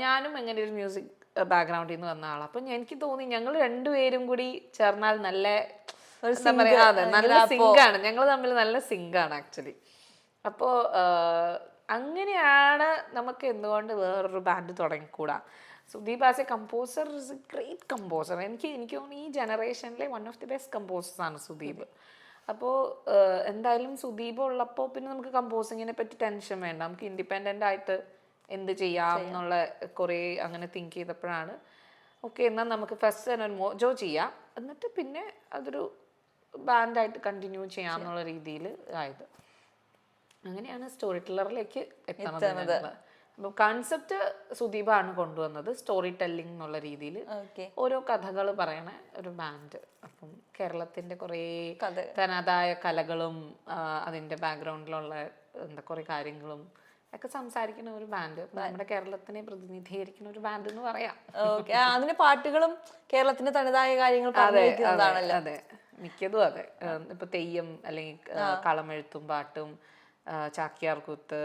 ഞാനും ഇങ്ങനെ ഒരു മ്യൂസിക് ബാക്ക്ഗ്രൗണ്ടിൽ നിന്ന് വന്ന ആളാണ്. അപ്പം എനിക്ക് തോന്നി ഞങ്ങൾ രണ്ടുപേരും കൂടി ചേർന്നാൽ നല്ല നല്ല സിങ്കാണ്, ഞങ്ങൾ തമ്മിൽ നല്ല സിങ്കാണ് ആക്ച്വലി. അപ്പോൾ അങ്ങനെയാണ് നമുക്ക് എന്തുകൊണ്ട് വേറൊരു ബാൻഡ് തുടങ്ങിക്കൂടാ. Sudeep as a composer is a great composer. എനിക്ക് തോന്നുന്നു ഈ ജനറേഷനിലെ വൺ ഓഫ് ദി ബെസ്റ്റ് കമ്പോസേഴ്സാണ് സുദീപ്. അപ്പോൾ എന്തായാലും സുദീപ് ഉള്ളപ്പോൾ പിന്നെ നമുക്ക് കമ്പോസിങ്ങിനെ പറ്റി ടെൻഷൻ വേണ്ട, നമുക്ക് ഇൻഡിപെൻഡൻ്റ് ആയിട്ട് എന്ത് ചെയ്യാം എന്നുള്ള കുറേ അങ്ങനെ തിങ്ക് ചെയ്തപ്പോഴാണ് ഓക്കെ എന്നാൽ നമുക്ക് ഫസ്റ്റ് തന്നെ ഒരു മോജോ ചെയ്യാം, എന്നിട്ട് പിന്നെ അതൊരു ബാൻഡായിട്ട് കണ്ടിന്യൂ ചെയ്യാം എന്നുള്ള രീതിയിൽ ആയത്. അങ്ങനെയാണ് സ്റ്റോറി ടെല്ലറിലേക്ക് എത്തുന്നത്. അപ്പം കോൺസെപ്റ്റ് സുദീപാണ് കൊണ്ടുവന്നത്, സ്റ്റോറി ടെല്ലിംഗ് എന്നുള്ള രീതിയിൽ ഓരോ കഥകൾ പറയണ ഒരു ബാൻഡ്. അപ്പം കേരളത്തിന്റെ കുറേ തനതായ കലകളും അതിന്റെ ബാക്ക്ഗ്രൗണ്ടിലുള്ള കുറേ കാര്യങ്ങളും ഒക്കെ സംസാരിക്കുന്ന ഒരു ബാൻഡ്, നമ്മുടെ കേരളത്തിനെ പ്രതിനിധീകരിക്കുന്ന ഒരു ബാൻഡ് എന്ന് പറയാം. അതിന്റെ പാട്ടുകളും കേരളത്തിന്റെ തനതായ കാര്യങ്ങൾ പറഞ്ഞിരിക്കുന്നതാണല്ലോ. അതെ, മിക്കതും അതെ. ഇപ്പൊ തെയ്യം അല്ലെങ്കിൽ കളമെഴുത്തും പാട്ടും ചാക്യാർകൂത്ത്,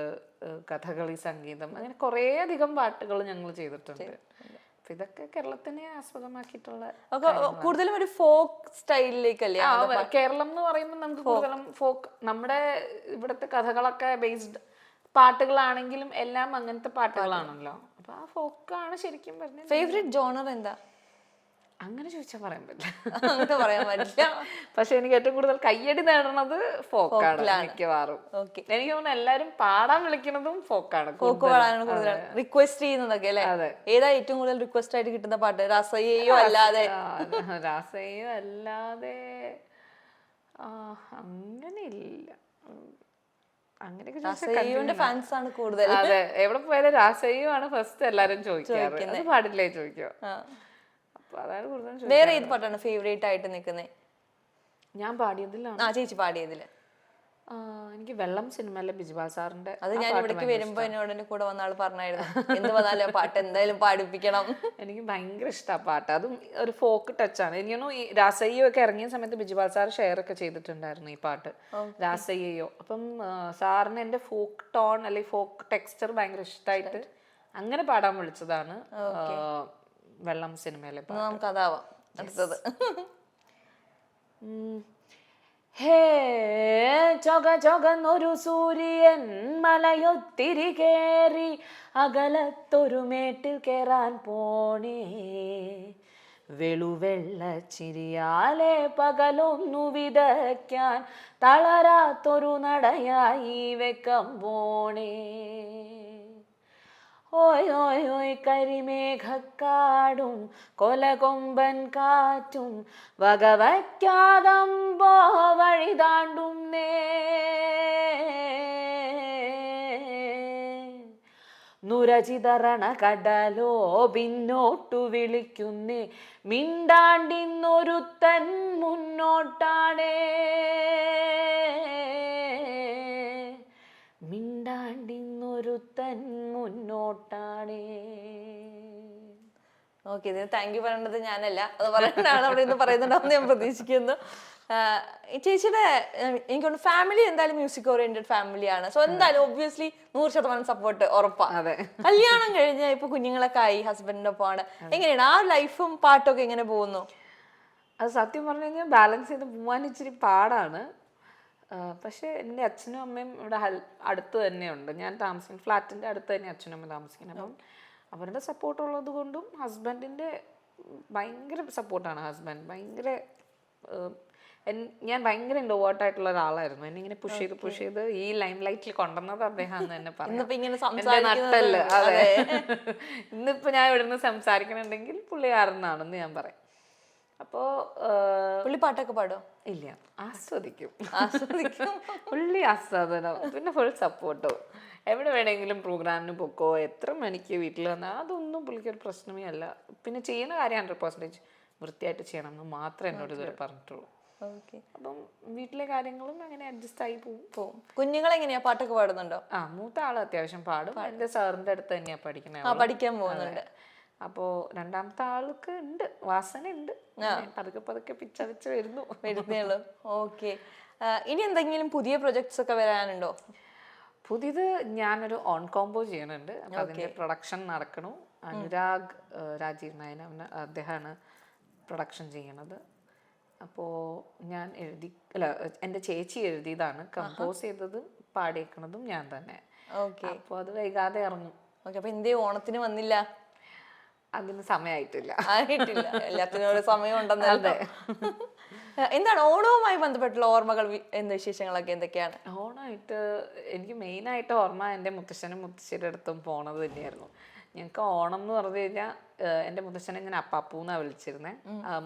കഥകളി സംഗീതം, അങ്ങനെ കുറേ അധികം പാട്ടുകൾ ഞങ്ങൾ ചെയ്തിട്ടുണ്ട്. അപ്പൊ ഇതൊക്കെ കേരളത്തിനെ ആസ്പദമാക്കിയിട്ടുള്ള കൂടുതലും ഒരു ഫോക്ക് സ്റ്റൈലിലേക്കല്ലേ കേരളം എന്ന് പറയുമ്പോൾ നമുക്ക് കൂടുതലും ഫോക്ക്, നമ്മുടെ ഇവിടുത്തെ കഥകളൊക്കെ ബേസ്ഡ് പാട്ടുകളാണെങ്കിലും എല്ലാം അങ്ങനത്തെ പാട്ടുകളാണല്ലോ. അപ്പൊ ആ ഫോക്കാണ് ശരിക്കും പറഞ്ഞത്. ഫേവറേറ്റ് ജോണർ എന്താ? അങ്ങനെ ചോദിച്ചാൽ പറയാൻ പറ്റില്ല, അങ്ങനെ പറയാൻ പറ്റില്ല. പക്ഷെ എനിക്ക് ഏറ്റവും കൂടുതൽ കയ്യടി നേടുന്നത് ഫോക്കാണ് മിക്കവാറും. എനിക്ക് തോന്നുന്നു എല്ലാരും പാടാൻ വിളിക്കുന്നതും ഫോക്കാണ്, ഫോക്ക് പാടാനാണ് കൂടുതൽ റിക്വസ്റ്റ് ചെയ്യുന്നതൊക്കെ അല്ലേ? അതെ. ഏതാ ഏറ്റവും കൂടുതൽ റിക്വസ്റ്റ് ആയിട്ട് കിട്ടുന്ന പാട്ട്? രാസയ്യോ അല്ലാതെ? രാസയ്യോ അല്ലാതെ അങ്ങനെയില്ല. അങ്ങനെയൊക്കെ ഫാൻസ് ആണ് കൂടുതൽ. അതെ, എവിടെ പോയാലും രാസയ്യോ ആണ് ഫസ്റ്റ് എല്ലാരും ചോദിക്കാറ്. അത് പാടില്ലേ ചോദിക്കോ. വേറെ ഏത് പാട്ടാണ് ഫേവറേറ്റ് ആയിട്ട് നിൽക്കുന്നത്? ഞാൻ പാടിയതിലാണ്, ചേച്ചി പാടിയതില് എനിക്ക് വെള്ളം സിനിമയിലെ ബിജുപാൽ സാറിന്റെ, അത് ഞാൻ ഇവിടേക്ക് വരുമ്പോ എന്നോട് എന്റെ കൂടെ വന്ന ആള് പറഞ്ഞായിരുന്നു എന്ത് വന്നാലും പാട്ട് എന്തായാലും പാടിപ്പിക്കണം. എനിക്ക് ഭയങ്കര ഇഷ്ടമാണ് പാട്ട്, അതും ഒരു ഫോക്ക് ടച്ചാണ്. എനിക്കൊന്നു ഈ രാസയ്യോ ഒക്കെ ഇറങ്ങിയ സമയത്ത് ബിജുപാൽ സാർ ഷെയർ ഒക്കെ ചെയ്തിട്ടുണ്ടായിരുന്നു ഈ പാട്ട്, രാസയ്യോ. അപ്പം സാറിന് എന്റെ ഫോക്ക് ടോൺ അല്ലെങ്കിൽ ഫോക്ക് ടെക്സ്ചർ ഭയങ്കര ഇഷ്ടമായിട്ട് അങ്ങനെ പാടാൻ വിളിച്ചതാണ് വെള്ളം സിനിമയിലെ. നമുക്ക് അതാവാം അടുത്തത്. ഹേ ചൊകന്നൊരു സൂര്യൻ മലയൊത്തിരി കേറി അകലത്തൊരു മേട്ടിൽ കേറാൻ പോണേ, വെളുവെള്ള ചിരിയാലെ പകലൊന്നു വിതയ്ക്കാൻ തളരാത്തൊരു നടയായി വെക്കം പോണേ. ഓയ് ഓയ് ഓയ് കരിമേഘക്കാടും കൊലകൊമ്പൻ കാറ്റും വകവയ്ക്കാതമ്പോ വഴി താണ്ടുന്നേ, നുരചിതറണ കടലോ പിന്നോട്ടു വിളിക്കുന്നേ, മിണ്ടാണ്ടിന്നൊരുത്തൻ മുന്നോട്ടാണേ, മിണ്ടാണ്ടിന്നൊരുത്തൻ മുന്നോട്ടാണേ. ഓക്കെ, ഇതിന് താങ്ക് യു പറയേണ്ടത് ഞാനല്ല, അത് പറയേണ്ടതാണ് അവിടെ നിന്ന് പറയുന്നുണ്ടാവും ഞാൻ പ്രതീക്ഷിക്കുന്നു. ചേച്ചിയുടെ എനിക്കൊന്ന് ഫാമിലി എന്തായാലും മ്യൂസിക് ഓറിയന്റഡ് ഫാമിലിയാണ്. സോ എന്തായാലും ഒബ്വിയസ്ലി 100% സപ്പോർട്ട് ഉറപ്പാണ്. കല്യാണം കഴിഞ്ഞ ഇപ്പൊ കുഞ്ഞുങ്ങളൊക്കെ ആയി, ഹസ്ബൻഡിന്റെ ഒപ്പമാണ്. എങ്ങനെയാണ് ആ ലൈഫും പാട്ടൊക്കെ എങ്ങനെ പോകുന്നു? അത് സത്യം പറഞ്ഞു കഴിഞ്ഞാൽ ബാലൻസ് ചെയ്ത് പോകാൻ ഇച്ചിരി പാടാണ്. പക്ഷെ എൻ്റെ അച്ഛനും അമ്മയും ഇവിടെ അടുത്ത് തന്നെയുണ്ട്. ഞാൻ താമസിക്കുന്ന ഫ്ലാറ്റിൻ്റെ അടുത്ത് തന്നെ അച്ഛനും അമ്മയും താമസിക്കുന്നത്. അപ്പം അവരുടെ സപ്പോർട്ട് ഉള്ളത് കൊണ്ടും ഹസ്ബൻഡിൻ്റെ ഭയങ്കര സപ്പോർട്ടാണ്. ഹസ്ബൻഡ് ഭയങ്കര ഞാൻ ഭയങ്കര ഇൻട്രോവേർട്ടായിട്ടുള്ള ഒരാളായിരുന്നു. എന്നെ ഇങ്ങനെ പുഷ് ചെയ്ത് ഈ ലൈം ലൈറ്റിൽ കൊണ്ടുവന്നത് അദ്ദേഹം എന്ന് തന്നെ നട്ടല്. അതെ, ഇന്നിപ്പോ ഞാൻ ഇവിടുന്ന് സംസാരിക്കണുണ്ടെങ്കിൽ പുള്ളി കാരണമാണെന്ന് ഞാൻ പറയും. അപ്പോ പുള്ളി പാട്ടൊക്കെ പാടോ? ഇല്ല, ആസ്വദിക്കും. പുള്ളി ആസ്വാദനം, പിന്നെ ഫുൾ സപ്പോർട്ടോ. എവിടെ വേണമെങ്കിലും പ്രോഗ്രാമിന് പൊക്കോ, എത്ര മണിക്ക് വീട്ടിൽ വന്നാൽ അതൊന്നും പുള്ളിക്കൊരു പ്രശ്നമേ അല്ല. പിന്നെ ചെയ്യുന്ന കാര്യം 100% വൃത്തിയായിട്ട് ചെയ്യണം എന്ന് മാത്രമേ എന്നോട് ഇതുവരെ പറഞ്ഞിട്ടുള്ളൂ. അപ്പം വീട്ടിലെ കാര്യങ്ങളും അങ്ങനെ അഡ്ജസ്റ്റ് ആയി പോകും. കുഞ്ഞുങ്ങളെങ്ങനെയാ പാട്ടൊക്കെ പാടുന്നുണ്ടോ? മൂത്ത ആള് അത്യാവശ്യം പാടും. എന്റെ സാറിന്റെ അടുത്ത് തന്നെയാ പഠിക്കാൻ പോകുന്നുണ്ട്. അപ്പോ രണ്ടാമത്തെ ആൾക്ക് ഉണ്ട്, വാസന ഉണ്ട്, പതുക്കെ പിച്ച വരുന്നു. ഓക്കെ, ഇനി എന്തെങ്കിലും പുതിയ പ്രൊജക്ട്സ് ഒക്കെ വരാനുണ്ടോ? പുതിയത് ഞാനൊരു ഓൺ കോംബോ ചെയ്യണുണ്ട്. അപ്പൊ അതിന്റെ പ്രൊഡക്ഷൻ നടക്കണു. അനുരാഗ് രാജീവ് നായന അദ്ദേഹമാണ് പ്രൊഡക്ഷൻ ചെയ്യണത്. അപ്പോൾ ഞാൻ എൻ്റെ ചേച്ചി എഴുതിയതാണ്, കമ്പോസ് ചെയ്തതും പാടിയേക്കണതും ഞാൻ തന്നെ. അപ്പോൾ അത് വൈകാതെ ഇറങ്ങും. അപ്പൊ എന്തേ ഓണത്തിന് വന്നില്ല? അതിന് സമയമായിട്ടില്ല. എല്ലാത്തിനും ഒരു സമയം ഉണ്ടെന്നല്ലേ. എന്താണ് ഓണവുമായി ബന്ധപ്പെട്ടുള്ള ഓർമ്മകൾ, വിശേഷങ്ങളൊക്കെ എന്തൊക്കെയാണ്? ഓണമായിട്ട് എനിക്ക് മെയിനായിട്ട് ഓർമ്മ എൻ്റെ മുത്തശ്ശനും മുത്തശ്ശിയുടെ അടുത്തും പോണത് തന്നെയായിരുന്നു. ഞങ്ങൾക്ക് ഓണം എന്ന് പറഞ്ഞു കഴിഞ്ഞാൽ എൻ്റെ മുത്തശ്ശനെ ഞാൻ അപ്പാപ്പൂ എന്നാ വിളിച്ചിരുന്നേ,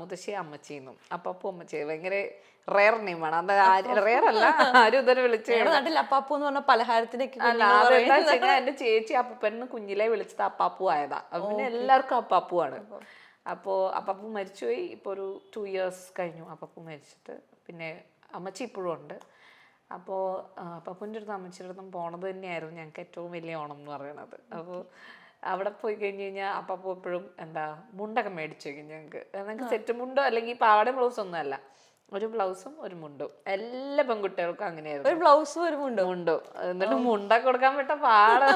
മുത്തശ്ശിയെ അമ്മച്ചിന്നും. അപ്പാപ്പൂ അമ്മച്ചി ഭയങ്കര റെയർ നെയിമാണ്. അത് റെയർ അല്ല, ആരും ഇതുവരെ വിളിച്ചു. നാട്ടിൽ അപ്പാപ്പൂ എന്ന് പറഞ്ഞ പലഹാരത്തിന്റെ അല്ല, അതെന്താ വെച്ചാൽ എൻ്റെ ചേച്ചി അപ്പൂപ്പനെ കുഞ്ഞിലെ വിളിച്ചത് അപ്പാപ്പൂ ആയതാ. പിന്നെ എല്ലാവർക്കും അപ്പാപ്പൂ ആണ്. അപ്പോൾ അപ്പാപ്പൂ മരിച്ചുപോയി. ഇപ്പോൾ ഒരു 2 years കഴിഞ്ഞു അപ്പാപ്പൂ മരിച്ചിട്ട്. പിന്നെ അമ്മച്ചി ഇപ്പോഴും ഉണ്ട്. അപ്പോൾ അപ്പാപ്പൂൻ്റെ അടുത്തും അമ്മച്ചിയുടെ അടുത്തും പോണത് തന്നെയായിരുന്നു ഞങ്ങൾക്ക് ഏറ്റവും വലിയ ഓണം എന്ന് പറയുന്നത്. അപ്പോൾ അവിടെ പോയി കഴിഞ്ഞ് കഴിഞ്ഞാൽ അപ്പാപ്പൂ എപ്പോഴും മുണ്ടൊക്കെ മേടിച്ചു വയ്ക്കും ഞങ്ങൾക്ക് സെറ്റ് മുണ്ടോ അല്ലെങ്കിൽ പാവാട ബ്ലൗസ് ഒന്നും അല്ല, ഒരു ബ്ലൗസും ഒരു മുണ്ടും. എല്ലാ പെൺകുട്ടികൾക്കും അങ്ങനെയായിരുന്നു, ഒരു ബ്ലൗസും ഒരു മുണ്ടും. എന്നിട്ട് മുണ്ടൊക്കെ കൊടുക്കാൻ പറ്റ പാട്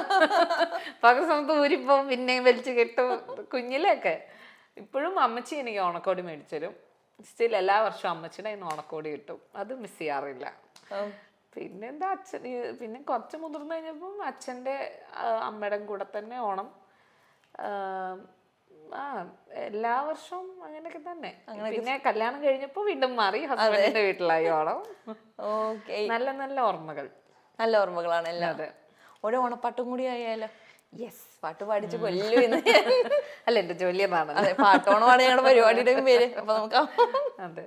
പകൽ സമയത്ത് ഊരിപ്പോവും, പിന്നെയും വലിച്ചു കെട്ടും കുഞ്ഞിലൊക്കെ. ഇപ്പോഴും അമ്മച്ചി എനിക്ക് ഓണക്കോടി മേടിച്ചു തരും. സ്റ്റിൽ എല്ലാ വർഷവും അമ്മച്ചിയുടെ ഇന്ന് ഓണക്കോടി കിട്ടും, അത് മിസ് ചെയ്യാറില്ല. പിന്നെന്താ പിന്നെ കുറച്ച് മുതിർന്നു കഴിഞ്ഞപ്പം അച്ഛൻ്റെ അമ്മയുടെ കൂടെ തന്നെ ഓണം. എല്ലാ വർഷവും അങ്ങനെയൊക്കെ തന്നെ. പിന്നെ കല്യാണം കഴിഞ്ഞപ്പോ വീണ്ടും മാറി, ഹസ്ബൻഡിന്റെ വീട്ടിലായി ഓണം. നല്ല നല്ല ഓർമ്മകൾ, നല്ല ഓർമ്മകളാണ് എല്ലാം. അതെ, ഒരു ഓണപ്പാട്ടും കൂടി ആയാലോ? യെസ്, പാട്ട് പാടിച്ച് കൊല്ലും. അല്ല, എന്റെ ജോലി എന്നാണ്. അതെ, പാട്ടോണമാണ് ഞങ്ങളുടെ പരിപാടിയുടെ പേര്. അപ്പൊ നമുക്ക് അതെ,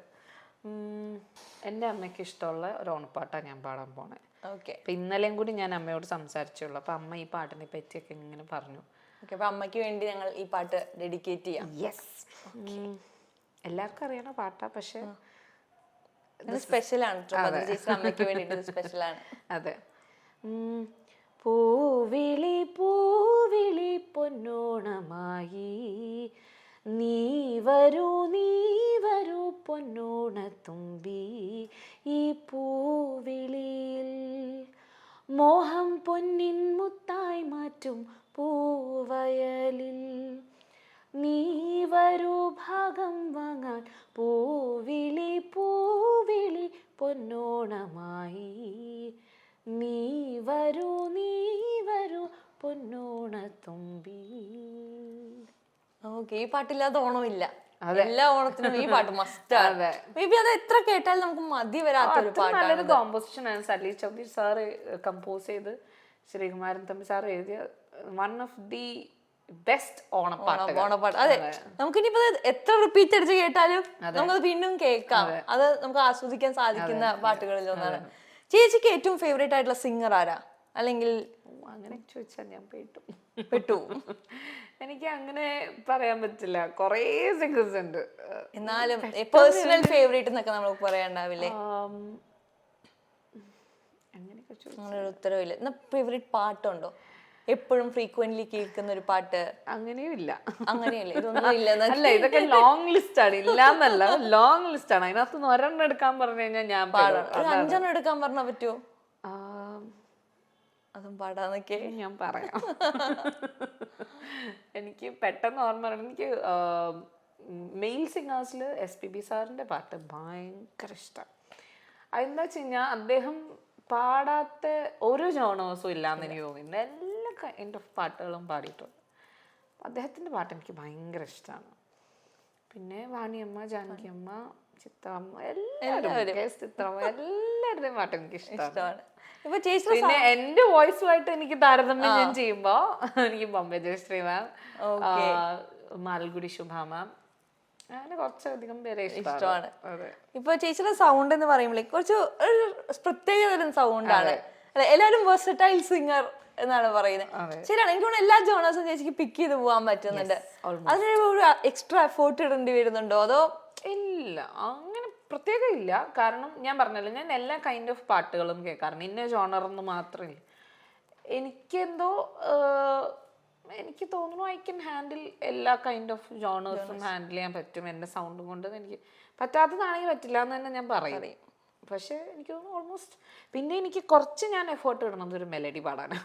എൻ്റെ അമ്മയ്ക്ക് ഇഷ്ടമുള്ള ഒരു ഓണപ്പാട്ടാണ് ഞാൻ പാടാൻ പോണേ. അപ്പൊ ഇന്നലെയും കൂടി ഞാൻ അമ്മയോട് സംസാരിച്ചുള്ളൂ. അപ്പൊ അമ്മ ഈ പാട്ടിനെ പറ്റിയൊക്കെ ഇങ്ങനെ പറഞ്ഞു. അപ്പൊ അമ്മയ്ക്ക് വേണ്ടി ഞങ്ങൾ ഈ പാട്ട് ഡെഡിക്കേറ്റ് ചെയ്യാം. യെസ്, എല്ലാവർക്കും അറിയണ പാട്ടാ, പക്ഷെ സ്പെഷ്യലാണ്. അമ്മയ്ക്ക് വേണ്ടിട്ട് സ്പെഷ്യലാണ്. അതെ. പൂവിളി പൂവിളി പൊന്നോണമായി, നീ വരൂ പൊന്നോണത്തുമ്പി, ഈ പൂവിളിയിൽ മോഹം പൊന്നിൻ മുത്തായി മാറ്റും പൂവയലിൽ, നീ വരൂ ഭാഗം വാങ്ങാൻ പൂവിളി പൂവിളി പൊന്നോണമായി, നീ വരൂ പൊന്നോണത്തുമ്പി. ഓക്കെ, ഈ പാട്ടില്ലാതെ ഓണമില്ല. എല്ലാ ഓണത്തിനും ഈ പാട്ട് മസ്റ്റാണ്. മേ ബി അത് എത്ര കേട്ടാലും നമുക്ക് മതി വരാത്തൊരു പാട്ടാണ്. നല്ലൊരു കോമ്പോസിഷൻ ആണ്. സലീൽ ചൗധരി സാറ് കമ്പോസ് ചെയ്ത് ശ്രീകുമാരൻ തമ്പി സാർ എഴുതിയ വൺ ഓഫ് ദി ബെസ്റ്റ് ഓണപ്പാട്ട്. അതെ, നമുക്കിനിപ്പോ എത്ര റിപ്പീറ്റ് അടിച്ച് കേട്ടാലും നമുക്കത് വീണ്ടും കേൾക്കാം. അത് നമുക്ക് ആസ്വദിക്കാൻ സാധിക്കുന്ന പാട്ടുകളിൽ ഒന്നാണ്. ചേച്ചിക്ക് ഏറ്റവും ഫേവറേറ്റ് ആയിട്ടുള്ള സിംഗർ ആരാ? അല്ലെങ്കിൽ അങ്ങനെ ചോദിച്ചാൽ ഞാൻ പോയിട്ടു പെട്ടു. എനിക്ക് അങ്ങനെ പറയാൻ പറ്റില്ല, കുറേ സിംഗേഴ്സ് ഉണ്ട്. എന്നാലും പേഴ്സണൽ ഫേവറേറ്റ് എന്നൊക്കെ നമ്മൾ പറയാണ്ടാവില്ലേ? അങ്ങനെയൊക്കെ അങ്ങനെ ഒരു ഉത്തരവില്ല. എന്നാ ഫേവറേറ്റ് പാട്ടുണ്ടോ? എപ്പോഴും ഫ്രീക്വന്റ്ലി കേൾക്കുന്ന ഒരു പാട്ട്? അങ്ങനെയും ഇല്ല. അങ്ങനെയല്ലേ? ഇതൊന്നും ഇല്ല. അല്ല, ഇതൊക്കെ ലോങ് ലിസ്റ്റ് ആണ്, ഇല്ലാന്നല്ല, ലോങ് ലിസ്റ്റ് ആണ്. അതിനകത്ത് ഒരെണ്ണം എടുക്കാൻ പറഞ്ഞു കഴിഞ്ഞാൽ ഞാൻ പാടും. 5 എടുക്കാൻ പറഞ്ഞാൽ പറ്റുമോ? ആ, അതും പാടാന്നൊക്കെ ഞാൻ പറയാം. എനിക്ക് പെട്ടെന്ന് ഓർമ്മ വരണം. എനിക്ക് മെയിൽ സിംഗേഴ്സിൽ SPB സാറിൻ്റെ പാട്ട് ഭയങ്കര ഇഷ്ടമാണ്. അതെന്താ വെച്ച് കഴിഞ്ഞാൽ അദ്ദേഹം പാടാത്ത ഒരു ജോണേഴ്സും ഇല്ലാന്ന് എനിക്ക് തോന്നുന്നു. എല്ലാ കൈൻഡ് ഓഫ് പാട്ടുകളും പാടിയിട്ടുണ്ട്. അദ്ദേഹത്തിൻ്റെ പാട്ട് എനിക്ക് ഭയങ്കര ഇഷ്ടമാണ്. പിന്നെ വാണിയമ്മ, ജാനകിയമ്മ, ചിത്രമ്മ, എല്ലാവരും ചിത്രമ്മ, എല്ലാവരുടെയും പാട്ട് എനിക്ക് ഇഷ്ടമാണ്. പിന്നെ എന്റെ വോയിസുമായിട്ട് എനിക്ക് താരതമ്യം ഞാൻ ചെയ്യുമ്പോ എനിക്ക് ബോംബെ ജയശ്രീ മാം, മാൽഗുഡി ശുഭ മാം, അങ്ങനെ കുറച്ചധികം പേരെ ഇഷ്ടമാണ്. ഇപ്പൊ ചേച്ചിയുടെ സൗണ്ട് എന്ന് പറയുമ്പോൾ കുറച്ച് പ്രത്യേക തരം സൗണ്ടാണ്. എല്ലാവരും വെർസറ്റൈൽ സിംഗർ എന്നാണ് പറയുന്നത്. ശരിയാണ്. എനിക്ക് തോന്നുന്നു എല്ലാ ജോണേഴ്സും ചേച്ചിക്ക് പിക്ക് ചെയ്ത് പോകാൻ പറ്റുന്നുണ്ട്. അതിന് ഒരു എക്സ്ട്രാ എഫേർട്ട് ഇടേണ്ടി വരുന്നുണ്ടോ അതോ? ഇല്ല, അങ്ങനെ പ്രത്യേകം ഇല്ല. കാരണം ഞാൻ പറഞ്ഞല്ലോ, ഞാൻ എല്ലാ കൈൻഡ് ഓഫ് പാട്ടുകളും കേൾക്കാറുണ്ട്. ഇന്ന ജോണറെന്ന് മാത്രമില്ല. എനിക്കെന്തോ എനിക്ക് തോന്നുന്നു ഐ ക്യാൻ ഹാൻഡിൽ എല്ലാ കൈൻഡ് ഓഫ് ജോണേഴ്സും ഹാൻഡിൽ ചെയ്യാൻ പറ്റും എൻ്റെ സൗണ്ടും കൊണ്ട്. എനിക്ക് പറ്റാത്തതാണെങ്കിൽ പറ്റില്ല എന്ന് തന്നെ ഞാൻ പറയും. പക്ഷെ എനിക്ക് തോന്നുന്നു ഓൾമോസ്റ്റ്. പിന്നെ എനിക്ക് കുറച്ച് ഞാൻ എഫേർട്ട് ഇടണം ഒരു മെലഡി പാടാനാണ്.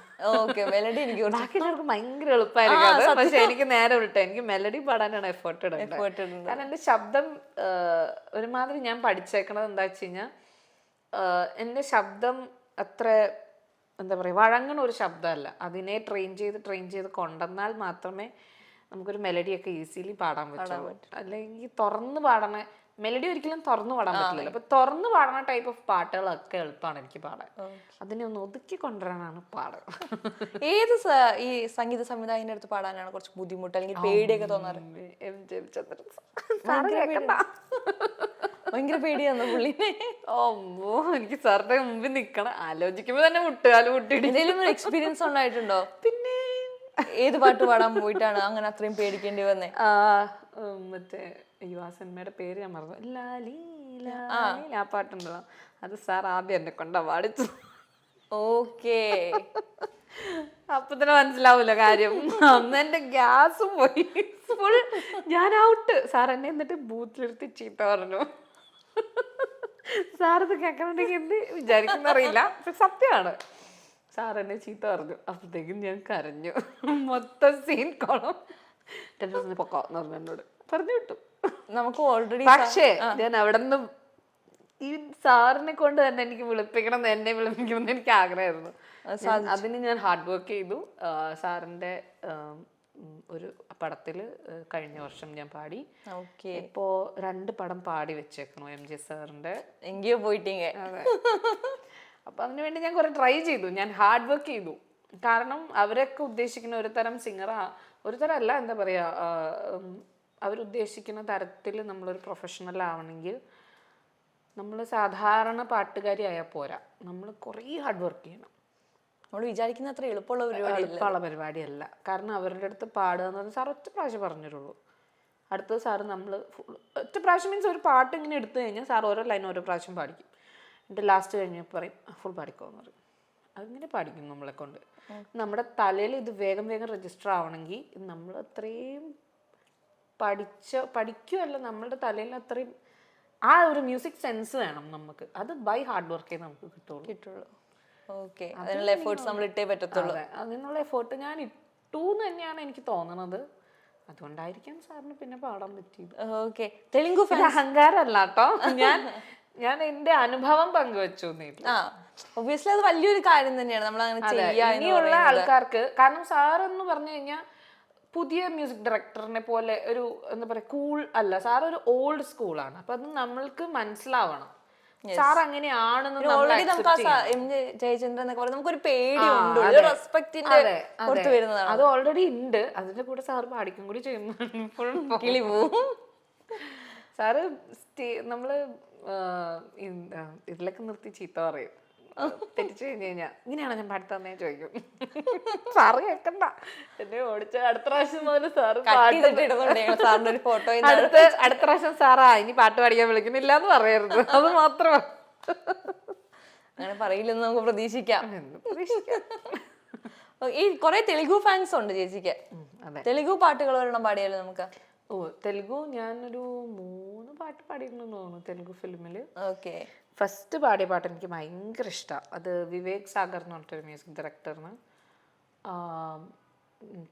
മെലഡി എനിക്ക് ബാക്കിയുള്ളവർക്ക് ഭയങ്കര എളുപ്പമായിരിക്കും. പക്ഷെ എനിക്ക് നേരെ വിട്ടു, എനിക്ക് മെലഡി പാടാനാണ് എഫേർട്ട് ഇടുന്നത്. കാരണം എൻ്റെ ശബ്ദം ഒരുമാതിരി ഞാൻ പഠിച്ചേക്കണത് എന്താ വെച്ച് കഴിഞ്ഞാൽ, എൻ്റെ ശബ്ദം അത്ര എന്താ പറയുക വഴങ്ങണ ഒരു ശബ്ദമല്ല. അതിനെ ട്രെയിൻ ചെയ്ത് കൊണ്ടുവന്നാൽ മാത്രമേ നമുക്കൊരു മെലഡിയൊക്കെ ഈസിലി പാടാൻ പറ്റുള്ളൂ. അല്ലെങ്കിൽ തുറന്ന് പാടണ മെലഡി ഒരിക്കലും തുറന്നു പാടാൻ പറ്റില്ലല്ലോ. അപ്പൊ തുറന്നു പാടുന്ന ടൈപ്പ് ഓഫ് പാട്ടുകളൊക്കെ എളുപ്പമാണ് എനിക്ക് പാടാൻ. അതിനെ ഒന്ന് ഒതുക്കി കൊണ്ടുവരാനാണ് പാട്. ഏത് ഈ സംഗീത സംവിധായകന്റെ അടുത്ത് പാടാനാണ് കുറച്ച് ബുദ്ധിമുട്ട് അല്ലെങ്കിൽ പേടിയൊക്കെ തോന്നാറ്? ഭയങ്കര പേടിയാണോ പുള്ളിനെ? ഓ, എനിക്ക് സാറിന്റെ മുമ്പിൽ നിക്കണം ആലോചിക്കുമ്പോ തന്നെ മുട്ടുകാല് മുട്ടിട്ട്. എന്തെങ്കിലും ഒരു എക്സ്പീരിയൻസ് ഉണ്ടായിട്ടുണ്ടോ? പിന്നെ ഏത് പാട്ട് പാടാൻ പോയിട്ടാണ് അങ്ങനെ അത്രയും പേടിക്കേണ്ടി വന്നേ? മറ്റേ ആ സിനിമയുടെ പേര് ഞാൻ മറന്നു. ലാലി ആ പാട്ടുണ്ടല്ലോ, അത് സാർ ആദ്യം എന്നെ കൊണ്ടാ പാടിച്ചു. ഓക്കേ. അപ്പൊ തന്നെ മനസ്സിലാവൂല കാര്യം. അന്ന് എന്റെ ഗ്യാസ് പോയി, ഫുൾ ഞാൻ ഔട്ട്. സാർ എന്നെ എന്നിട്ട് ബൂത്തിലിരുത്തി ചീത്ത പറഞ്ഞു. സാറത് കേൾക്കണമെങ്കിൽ എന്ത് വിചാരിക്കുന്നറിയില്ല, സത്യമാണ്. സാർ എന്നെ ചീത്ത പറഞ്ഞു. അപ്പോഴത്തേക്കും ഞാൻ കരഞ്ഞു. മൊത്തം സീൻ കോണം. പൊക്കോ എന്ന് പറഞ്ഞു, എന്നോട് പറഞ്ഞു വിട്ടു. നമുക്ക് ഓൾറെഡി. പക്ഷേ ഞാൻ അവിടെ നിന്ന് ഈ സാറിനെ കൊണ്ട് തന്നെ എനിക്ക് വിളിപ്പിക്കണം, എന്നെ വിളിപ്പിക്കണം എന്ന് എനിക്ക് ആഗ്രഹമായിരുന്നു. അതിന് ഞാൻ ഹാർഡ് വർക്ക് ചെയ്തു. സാറിന്റെ ഒരു പടത്തില് കഴിഞ്ഞ വർഷം ഞാൻ പാടി. ഇപ്പോ 2 പടം പാടി വെച്ചേക്കണു MJ സാറിന്റെ. എങ്കിയോ പോയിട്ടേ. അപ്പൊ അതിനുവേണ്ടി ഞാൻ കുറെ ട്രൈ ചെയ്തു, ഞാൻ ഹാർഡ് വർക്ക് ചെയ്തു. കാരണം അവരൊക്കെ ഉദ്ദേശിക്കുന്ന ഒരു തരം സിംഗറാ, ഒരു തരം അല്ല, എന്താ പറയാ, അവരുദ്ദേശിക്കുന്ന തരത്തിൽ നമ്മളൊരു പ്രൊഫഷണൽ ആവണമെങ്കിൽ നമ്മൾ സാധാരണ പാട്ടുകാരി ആയാൽ പോരാ, നമ്മൾ കുറേ ഹാർഡ് വർക്ക് ചെയ്യണം. നമ്മൾ വിചാരിക്കുന്ന അത്ര എളുപ്പമുള്ള പരിപാടിയല്ല. കാരണം അവരുടെ അടുത്ത് പാടുക എന്ന് പറഞ്ഞാൽ സാർ ഒറ്റ പ്രാവശ്യം പറഞ്ഞിട്ടുള്ളൂ. അടുത്തത് സാറ് നമ്മൾ ഒറ്റ പ്രാവശ്യം മീൻസ് ഒരു പാട്ട് ഇങ്ങനെ എടുത്തു കഴിഞ്ഞാൽ സാർ ഓരോ ലൈൻ ഓരോ പ്രാവശ്യം പാടിക്കും. എന്നിട്ട് ലാസ്റ്റ് കഴിഞ്ഞപ്പോൾ പറയും ഫുൾ പാടിക്കോന്ന് പറയും. അങ്ങനെ പാടിക്കും നമ്മളെ കൊണ്ട്. നമ്മുടെ തലയിൽ ഇത് വേഗം രജിസ്റ്റർ ആവണമെങ്കിൽ നമ്മൾ അത്രയും പഠിക്കുമല്ല, നമ്മളുടെ തലയിൽ അത്രയും ആ ഒരു മ്യൂസിക് സെൻസ് വേണം നമുക്ക്. അത് ബൈ ഹാർഡ് വർക്കേ നമുക്ക് കിട്ടുള്ളൂ. ഓക്കെ, അതിനുള്ള എഫേർട്സ് നമ്മൾ ഇട്ടേ പറ്റത്തുള്ളൂ. അതിനുള്ള എഫേർട്ട് ഞാൻ ഇട്ടു എന്ന് തന്നെയാണ് എനിക്ക് തോന്നുന്നത്. അതുകൊണ്ടായിരിക്കാം സാറിന് പിന്നെ പാടാൻ പറ്റിയത്. ഓക്കെ, തെലുങ്കു അഹങ്കാരമല്ല കേട്ടോ, ഞാൻ എന്റെ അനുഭവം പങ്കുവെച്ചു. ഒബ്വിയസ്ലി അത് വലിയൊരു കാര്യം തന്നെയാണ് നമ്മൾ അങ്ങനെ ചെയ്യാൻ. ഇനിയുള്ള ആൾക്കാർക്ക്, കാരണം സാർ എന്ന് പറഞ്ഞു കഴിഞ്ഞാൽ പുതിയ മ്യൂസിക് ഡയറക്ടറിനെ പോലെ ഒരു എന്താ പറയാ കൂൾ അല്ല, സാർ ഒരു ഓൾഡ് സ്കൂളാണ്. അപ്പൊ അത് നമ്മൾക്ക് മനസ്സിലാവണം സാർ അങ്ങനെയാണെന്ന്. ജയചന്ദ്രൻ നമുക്കൊരു പേടിയുണ്ട്, റെസ്പെക്ടിന്റെ വരുന്നതാണ്. അത് ഓൾറെഡി ഉണ്ട്. അതിന്റെ കൂടെ സാർ പാടിക്കും കൂടി ചെയ്യുമ്പോൾ കിളി പോവും. സാറ് നമ്മള് ഇതിലൊക്കെ നിർത്തി ചീത്ത പറയും. തെറ്റിച്ചു കഴിഞ്ഞ് കഴിഞ്ഞാൽ ഇങ്ങനെയാണോ ഞാൻ പാട്ട് തന്നെ ചോദിക്കും. സാറ് കേൾക്കണ്ട, എന്നെ ഓടിച്ച അടുത്ത പ്രാവശ്യം മുതൽ സാറ് സാറിന്റെ ഒരു ഫോട്ടോ അടുത്ത പ്രാവശ്യം സാറാ ഇനി പാട്ട് പാടിക്കാൻ വിളിക്കുന്നില്ല എന്ന് പറയരുത്, അത് മാത്രമേ. അങ്ങനെ പറയില്ലെന്ന് നമുക്ക് പ്രതീക്ഷിക്കാം. ഈ കുറെ തെലുഗു ഫാൻസ് ഉണ്ട് ചേച്ചിക്ക്. തെലുഗു പാട്ടുകൾ ഒരെണ്ണം പാടിയാലോ നമുക്ക്? ഓ, തെലുഗു ഞാനൊരു 3 പാട്ട് പാടിയിട്ടുണ്ടെന്ന് തോന്നുന്നു തെലുഗു ഫിലിമില്. ഓക്കെ. ഫസ്റ്റ് പാടിയ പാട്ട് എനിക്ക് ഭയങ്കര ഇഷ്ടമാണ്. അത് വിവേക് സാഗർ എന്ന് പറഞ്ഞിട്ടൊരു മ്യൂസിക് ഡയറക്ടറിന്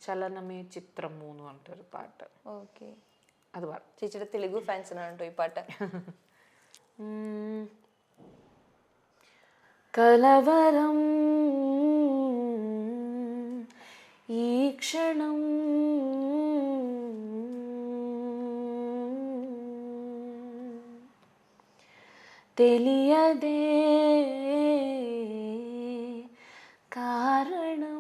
ചലനമേ ചിത്രം 3 പറഞ്ഞിട്ടൊരു പാട്ട്. ഓക്കെ, അത് പാടും. ചേച്ചിയുടെ തെലുഗു ഫാൻസിനാണ് കേട്ടോ ഈ പാട്ട്. കലവരം ഈ ക്ഷണം తెలియదే കാരണം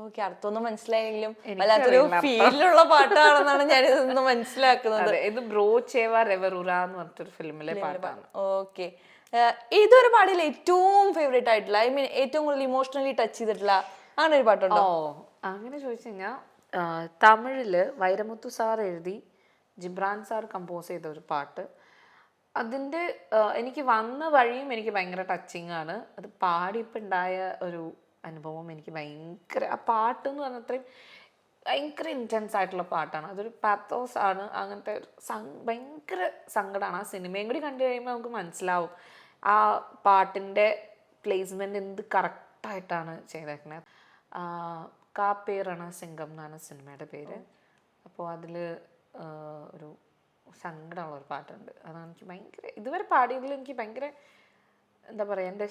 ഓക്കെ, അർത്ഥമൊന്നും മനസ്സിലായെങ്കിലും വല്ലാത്തൊരു ഫീലിലുള്ള പാട്ടാണെന്നാണ് ഞാൻ ഇതൊന്ന് മനസ്സിലാക്കുന്നത്. ഇത് ബ്രോ ചേവ റെവറുറ എന്ന് പറഞ്ഞിട്ടൊരു ഫിലിമിലെ പാട്ടാണ്. ഓക്കെ, ഇതൊരു പാടിയിൽ ഏറ്റവും ഫേവറേറ്റ് ആയിട്ടുള്ള, ഐ മീൻ ഏറ്റവും കൂടുതൽ ഇമോഷണലി ടച്ച് ചെയ്തിട്ടുള്ള അങ്ങനെ ഒരു പാട്ടുണ്ടോ? അങ്ങനെ ചോദിച്ചു കഴിഞ്ഞാൽ തമിഴില് വൈരമുത്തു സാർ എഴുതി ജിബ്രാൻ സാർ കമ്പോസ് ചെയ്ത ഒരു പാട്ട്. അതിൻ്റെ എനിക്ക് വന്ന വഴിയും എനിക്ക് ഭയങ്കര ടച്ചിങ് ആണ്. അത് പാടിയപ്പോൾ ഉണ്ടായ ഒരു അനുഭവം എനിക്ക് ഭയങ്കര, ആ പാട്ട് എന്ന് പറഞ്ഞാൽ അത്രയും ഭയങ്കര ഇൻറ്റൻസ് ആയിട്ടുള്ള പാട്ടാണ്. അതൊരു പാത്തോസ് ആണ്, അങ്ങനത്തെ ഭയങ്കര സങ്കടമാണ്. ആ സിനിമയും കൂടി കണ്ടു കഴിയുമ്പോൾ നമുക്ക് മനസ്സിലാവും ആ പാട്ടിൻ്റെ പ്ലേസ്മെൻറ്റ് എന്ത് കറക്റ്റായിട്ടാണ് ചെയ്തേക്കുന്നത്. കാപ്പേറാണ് സിംഗം എന്നാണ് സിനിമയുടെ പേര്. അപ്പോൾ അതിൽ ഒരു സങ്കടമുള്ള ഒരു പാട്ടുണ്ട്. അതാണ് എനിക്ക് ഭയങ്കര, ഇതുവരെ പാടിയതിൽ എനിക്ക് ഭയങ്കര എന്താ പറയുക, എൻ്റെ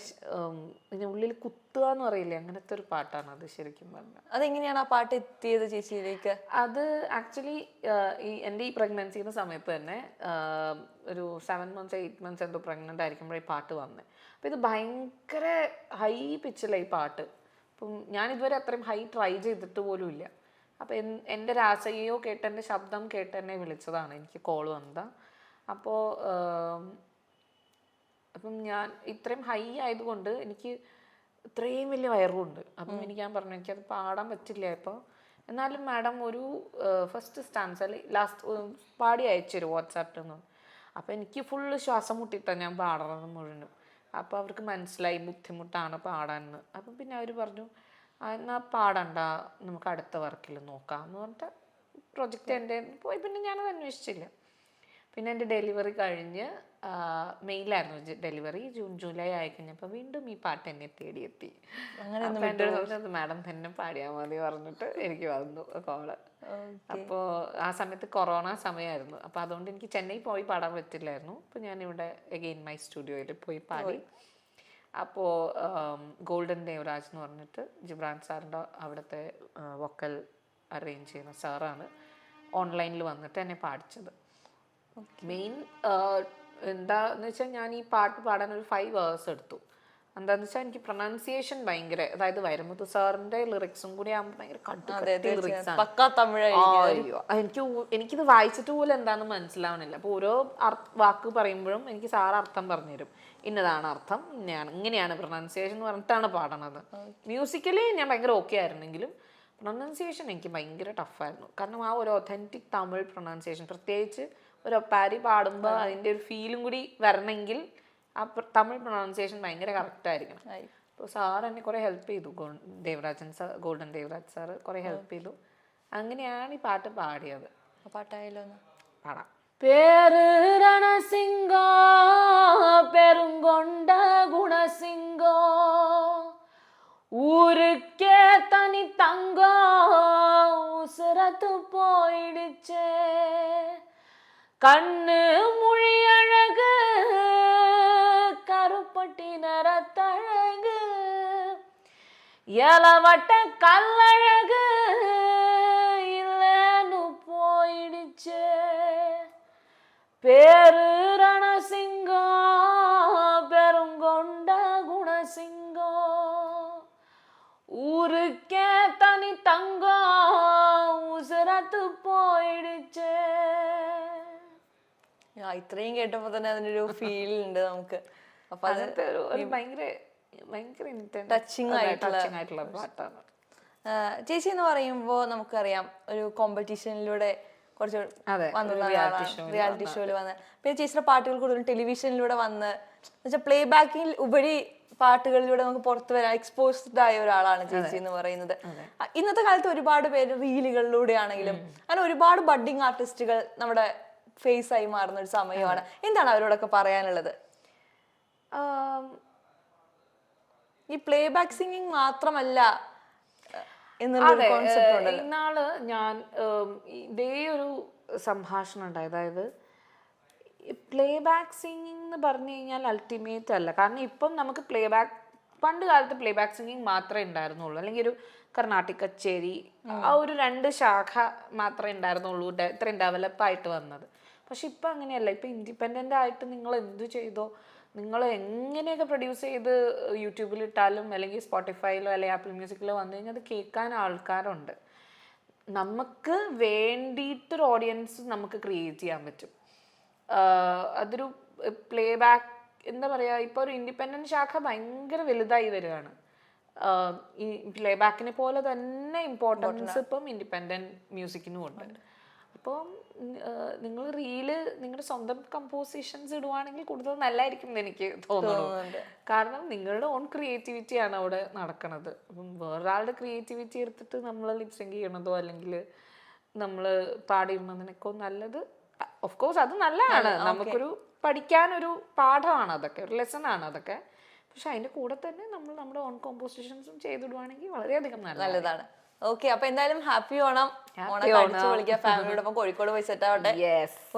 ഇതിൻ്റെ ഉള്ളിൽ കുത്തുക എന്ന് പറയില്ലേ, അങ്ങനത്തെ ഒരു പാട്ടാണ് അത് ശരിക്കും പറഞ്ഞാൽ. അതെങ്ങനെയാണ് ആ പാട്ട് എത്തിയത് ചേച്ചിയിലേക്ക്? അത് ആക്ച്വലി എൻ്റെ ഈ പ്രഗ്നൻസിയുടെ സമയത്ത് തന്നെ ഒരു 7 months 8 months എന്തോ പ്രഗ്നൻ്റ് ആയിരിക്കുമ്പോഴേ ഈ പാട്ട് വന്നത്. അപ്പോൾ ഇത് ഭയങ്കര ഹൈ പിച്ചിലാണ് ഈ പാട്ട്. അപ്പം ഞാനിതുവരെ അത്രയും ഹൈ ട്രൈ ചെയ്തിട്ട് പോലും ഇല്ല. അപ്പം എൻ്റെ രാസയോ കേട്ട് എൻ്റെ ശബ്ദം കേട്ട് എന്നെ വിളിച്ചതാണ്, എനിക്ക് കോൾ വന്നത്. അപ്പോൾ അപ്പം ഞാൻ ഇത്രയും ഹൈ ആയതുകൊണ്ട് എനിക്ക് ഇത്രയും വലിയ വയറുമുണ്ട്. അപ്പം ഞാൻ പറഞ്ഞു എനിക്കത് പാടാൻ പറ്റില്ല ഇപ്പോൾ. എന്നാലും മാഡം ഒരു ഫസ്റ്റ് സ്റ്റാൻസ് അല്ലെങ്കിൽ ലാസ്റ്റ് പാടി അയച്ചുതരും വാട്സാപ്പിൽ നിന്ന്. അപ്പോൾ എനിക്ക് ഫുള്ള് ശ്വാസം മുട്ടിയിട്ടാണ് ഞാൻ പാടുന്നത് മുഴുവനും. അപ്പോൾ അവർക്ക് മനസ്സിലായി ബുദ്ധിമുട്ടാണ് പാടാനെന്ന്. അപ്പം പിന്നെ അവർ പറഞ്ഞു എന്നാൽ പാടണ്ട, നമുക്ക് അടുത്ത വർക്കിൽ നോക്കാം എന്ന് പറഞ്ഞിട്ട് പ്രൊജക്റ്റ് എൻ്റെ പോയി. പിന്നെ ഞാനത് അന്വേഷിച്ചില്ല. പിന്നെ എൻ്റെ ഡെലിവറി കഴിഞ്ഞ് മെയിലായിരുന്നു ഡെലിവറി. ജൂൺ ജൂലൈ ആയിക്കഴിഞ്ഞപ്പോൾ വീണ്ടും ഈ പാട്ട് എന്നെ തേടിയെത്തി. എൻ്റെ മാഡം തന്നെ പാടിയാൽ മതി പറഞ്ഞിട്ട് എനിക്ക് വന്നു കോള്. അപ്പോൾ ആ സമയത്ത് കൊറോണ സമയമായിരുന്നു. അപ്പോൾ അതുകൊണ്ട് എനിക്ക് ചെന്നൈ പോയി പാടാൻ പറ്റില്ലായിരുന്നു. അപ്പോൾ ഞാനിവിടെ എഗെയിൻ മൈ സ്റ്റുഡിയോയിൽ പോയി പാടി. അപ്പോൾ ഗോൾഡൻ ദേവരാജ് എന്ന് പറഞ്ഞിട്ട് ജിബ്രാൻ സാറിൻ്റെ അവിടുത്തെ വോക്കൽ അറേഞ്ച് ചെയ്യുന്ന സാറാണ് ഓൺലൈനിൽ വന്നിട്ട് എന്നെ പാടിച്ചത്. മെയിൻ എന്താന്ന് വെച്ചാൽ ഞാൻ ഈ പാട്ട് പാടാൻ ഒരു 5 hours എടുത്തു. എന്താന്ന് വെച്ചാൽ എനിക്ക് പ്രൊനൗൺസിയേഷൻ ഭയങ്കര, അതായത് വൈരമുത്തു സാറിന്റെ ലിറിക്സും കൂടി ആകുമ്പോൾ ഭയങ്കര ലിറിക്സ് ആണ്. എനിക്കിത് വായിച്ചിട്ട് പോലും എന്താണെന്ന് മനസ്സിലാവണില്ല. അപ്പോൾ ഓരോ വാക്ക് പറയുമ്പോഴും എനിക്ക് സാറ് അർത്ഥം പറഞ്ഞുതരും. ഇന്നതാണ് അർത്ഥം, ഇങ്ങനെയാണ് പ്രൊനൗൺസിയേഷൻ എന്ന് പറഞ്ഞിട്ടാണ് പാടണത്. മ്യൂസിക്കലി ഞാൻ ഭയങ്കര ഓക്കെ ആയിരുന്നെങ്കിലും പ്രൊനൗൺസിയേഷൻ എനിക്ക് ഭയങ്കര ടഫായിരുന്നു. കാരണം ആ ഒരു ഒതൻറ്റിക് തമിഴ് പ്രൊനൗൺസിയേഷൻ, പ്രത്യേകിച്ച് ഒരു ഒപ്പാരി പാടുമ്പോൾ അതിൻ്റെ ഒരു ഫീലും കൂടി വരണമെങ്കിൽ ആ തമിഴ് പ്രൊനൗൺസിയേഷൻ ഭയങ്കര കറക്റ്റായിരിക്കണം. അപ്പോൾ സാർ എന്നെ കുറേ ഹെൽപ്പ് ചെയ്തു. ഗോൾഡൻ ദേവരാജ് സാറ് കുറേ ഹെൽപ്പ് ചെയ്തു. അങ്ങനെയാണ് ഈ പാട്ട് പാടിയത്. പാട്ടായാലോ? പാടാം. പേര് രണസിംഗോ പെരുങ്കൊണ്ട ഗുണസിംഗോ ஊருக்கே தனி தங்கம் உசுரத்து போயிடுச்சே கண்ணு மொழி அழகு கருப்பட்டி நிறத்தழகு இளவட்ட கல்லழகு இல்லைன்னு போயிடுச்சே பேரு ரணசிங்கம் பெருங்கொண்ட குணசிங்கம் ஊருக்கே தனி தங்கம் உசுരത്ത് പോയിടുച്ചേ. ഇത്രയും കേട്ടപ്പോ തന്നെ അതിനൊരു ഫീൽ ഉണ്ട് നമുക്ക്. അപ്പൊ അത് ടച്ചിങ് ആയിട്ടുള്ള പാട്ടാണ്. ചേച്ചി എന്ന് പറയുമ്പോ നമുക്കറിയാം ഒരു കോമ്പറ്റീഷനിലൂടെ കുറച്ച് റിയാലിറ്റി ഷോയിൽ വന്ന് പിന്നെ ചേച്ചിയുടെ പാട്ടുകൾ കൂടുതലും ടെലിവിഷനിലൂടെ വന്ന് എന്നുവെച്ചാൽ പ്ലേ ബാക്കിൽ ഉപരി പാട്ടുകളിലൂടെ നമുക്ക് പുറത്തു വരാൻ എക്സ്പോസ്ഡ് ആയ ഒരാളാണ് ചേച്ചി എന്ന് പറയുന്നത്. ഇന്നത്തെ കാലത്ത് ഒരുപാട് പേര് റീലുകളിലൂടെ ആണെങ്കിലും അങ്ങനെ ഒരുപാട് ബഡ്ഡിങ് ആർട്ടിസ്റ്റുകൾ നമ്മുടെ ഫേസ് ആയി മാറുന്ന ഒരു സമയമാണ്. എന്താണ് അവരോടൊക്കെ പറയാനുള്ളത്? ഈ പ്ലേ ബാക്ക് സിംഗിങ് മാത്രമല്ല എന്നുള്ള കോൺസെപ്റ്റ് ഉണ്ടല്ലോ. ഇന്നാള് ഞാൻ ഇതേ ഒരു സംഭാഷണം ഉണ്ടായി. അതായത് പ്ലേ ബാക്ക് സിംഗിങ് എന്ന് പറഞ്ഞു കഴിഞ്ഞാൽ അൾട്ടിമേറ്റ് അല്ല. കാരണം ഇപ്പം നമുക്ക് പ്ലേ ബാക്ക്, പണ്ട് കാലത്ത് പ്ലേ ബാക്ക് സിംഗിങ് മാത്രമേ ഉണ്ടായിരുന്നുള്ളൂ, അല്ലെങ്കിൽ ഒരു കർണാട്ടിക് കച്ചേരി, ആ ഒരു 2 ശാഖ മാത്രമേ ഉണ്ടായിരുന്നുള്ളൂ ഇത്രയും ഡെവലപ്പായിട്ട് വന്നത്. പക്ഷെ ഇപ്പം അങ്ങനെയല്ല. ഇപ്പം ഇൻഡിപെൻഡൻ്റ് ആയിട്ട് നിങ്ങൾ എന്തു ചെയ്തോ, നിങ്ങൾ എങ്ങനെയൊക്കെ പ്രൊഡ്യൂസ് ചെയ്ത് യൂട്യൂബിലിട്ടാലും അല്ലെങ്കിൽ സ്പോട്ടിഫൈയിലോ അല്ലെങ്കിൽ ആപ്പിൾ മ്യൂസിക്കിലോ വന്നു കഴിഞ്ഞാൽ അത് കേൾക്കാൻ ആൾക്കാരുണ്ട്. നമുക്ക് വേണ്ടിയിട്ടൊരു ഓഡിയൻസ് നമുക്ക് ക്രിയേറ്റ് ചെയ്യാൻ പറ്റും. അതൊരു പ്ലേ ബാക്ക് എന്താ പറയുക, ഇപ്പോൾ ഒരു ഇൻഡിപെൻഡൻറ്റ് ശാഖ ഭയങ്കര വലുതായി വരികയാണ്. ഈ പ്ലേ ബാക്കിനെ പോലെ തന്നെ ഇമ്പോർട്ടൻസ് ഇപ്പം ഇൻഡിപെൻഡൻറ്റ് മ്യൂസിക്കിനും ഉണ്ട്. അപ്പം നിങ്ങൾ റീല് നിങ്ങളുടെ സ്വന്തം കമ്പോസിഷൻസ് ഇടുവാണെങ്കിൽ കൂടുതൽ നല്ലതായിരിക്കും എന്ന് എനിക്ക് തോന്നുന്നുണ്ട്. കാരണം നിങ്ങളുടെ ഓൺ ക്രിയേറ്റിവിറ്റിയാണ് അവിടെ നടക്കുന്നത്. അപ്പം വേറൊരാളുടെ ക്രിയേറ്റിവിറ്റി എടുത്തിട്ട് നമ്മൾ ലിപ്സിങ് ചെയ്യണതോ അല്ലെങ്കിൽ നമ്മൾ പാടിയിടുന്നതിനൊക്കെ നല്ലത്. ഓഫ് കോഴ്സ് അത് നല്ലതാണ്, നമുക്കൊരു പഠിക്കാനൊരു പാഠമാണ് അതൊക്കെ, ഒരു ലെസൺ ആണ് അതൊക്കെ. പക്ഷെ അതിന്റെ കൂടെ തന്നെ നമ്മൾ നമ്മുടെ ഓൺ കോമ്പോസിഷൻസും ചെയ്തിടുവാണെങ്കിൽ വളരെയധികം നല്ലതാണ്. ഓക്കെ, അപ്പൊ എന്തായാലും ഹാപ്പി ഓണം. അടിച്ചു വിളിക്കാം ഫാമിലിയോടൊപ്പം കോഴിക്കോട് പോയി സെറ്റ് ആവട്ടെ.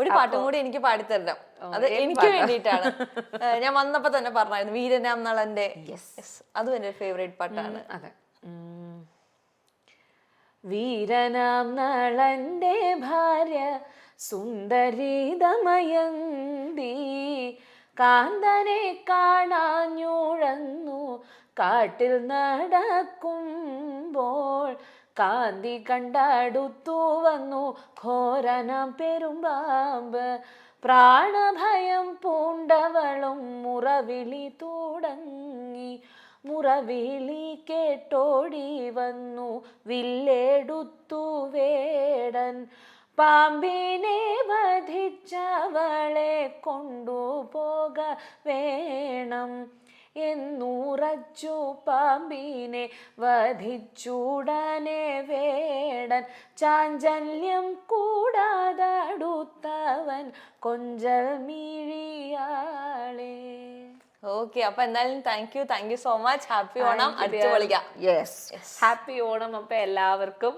ഒരു പാട്ടും കൂടി എനിക്ക് പാടിത്തരണം, അത് എനിക്ക് വേണ്ടിയിട്ടാണ്. ഞാൻ വന്നപ്പോ തന്നെ പറഞ്ഞായിരുന്നു വീരനാം നളന്റെ, അതും എന്റെ ഫേവറേറ്റ് പാട്ടാണ്. അതെ, വീരനാം നളന്റെ ഭാര്യ സുന്ദരി ദമയന്തി കാന്തനെ കാണാഞ്ഞുഴന്നു കാട്ടിൽ നടക്കുമ്പോൾ കാന്തി കണ്ടടുത്തു വന്നു ഘോരനാം പെരുമ്പാമ്പ്. പ്രാണഭയം പൂണ്ടവളും മുറവിളി തുടങ്ങി. മുറവിളി കേട്ടോടി വന്നു വില്ലെടുത്തു വേടൻ. പാമ്പിനെ വധിച്ചവളെ കൊണ്ടുപോക വേണം എന്നുറച്ചു. പാമ്പിനെ വധിച്ചുടനെ വേടൻ ചാഞ്ചല്യം കൂടാതടുത്തവൻ കൊഞ്ചൽ മിഴിയാളെ. ഓക്കെ, അപ്പൊ എന്തായാലും thank you so much. Happy Onam. അടുത്ത് വിളിക്കാം. ഹാപ്പി ഓണം. അപ്പൊ എല്ലാവർക്കും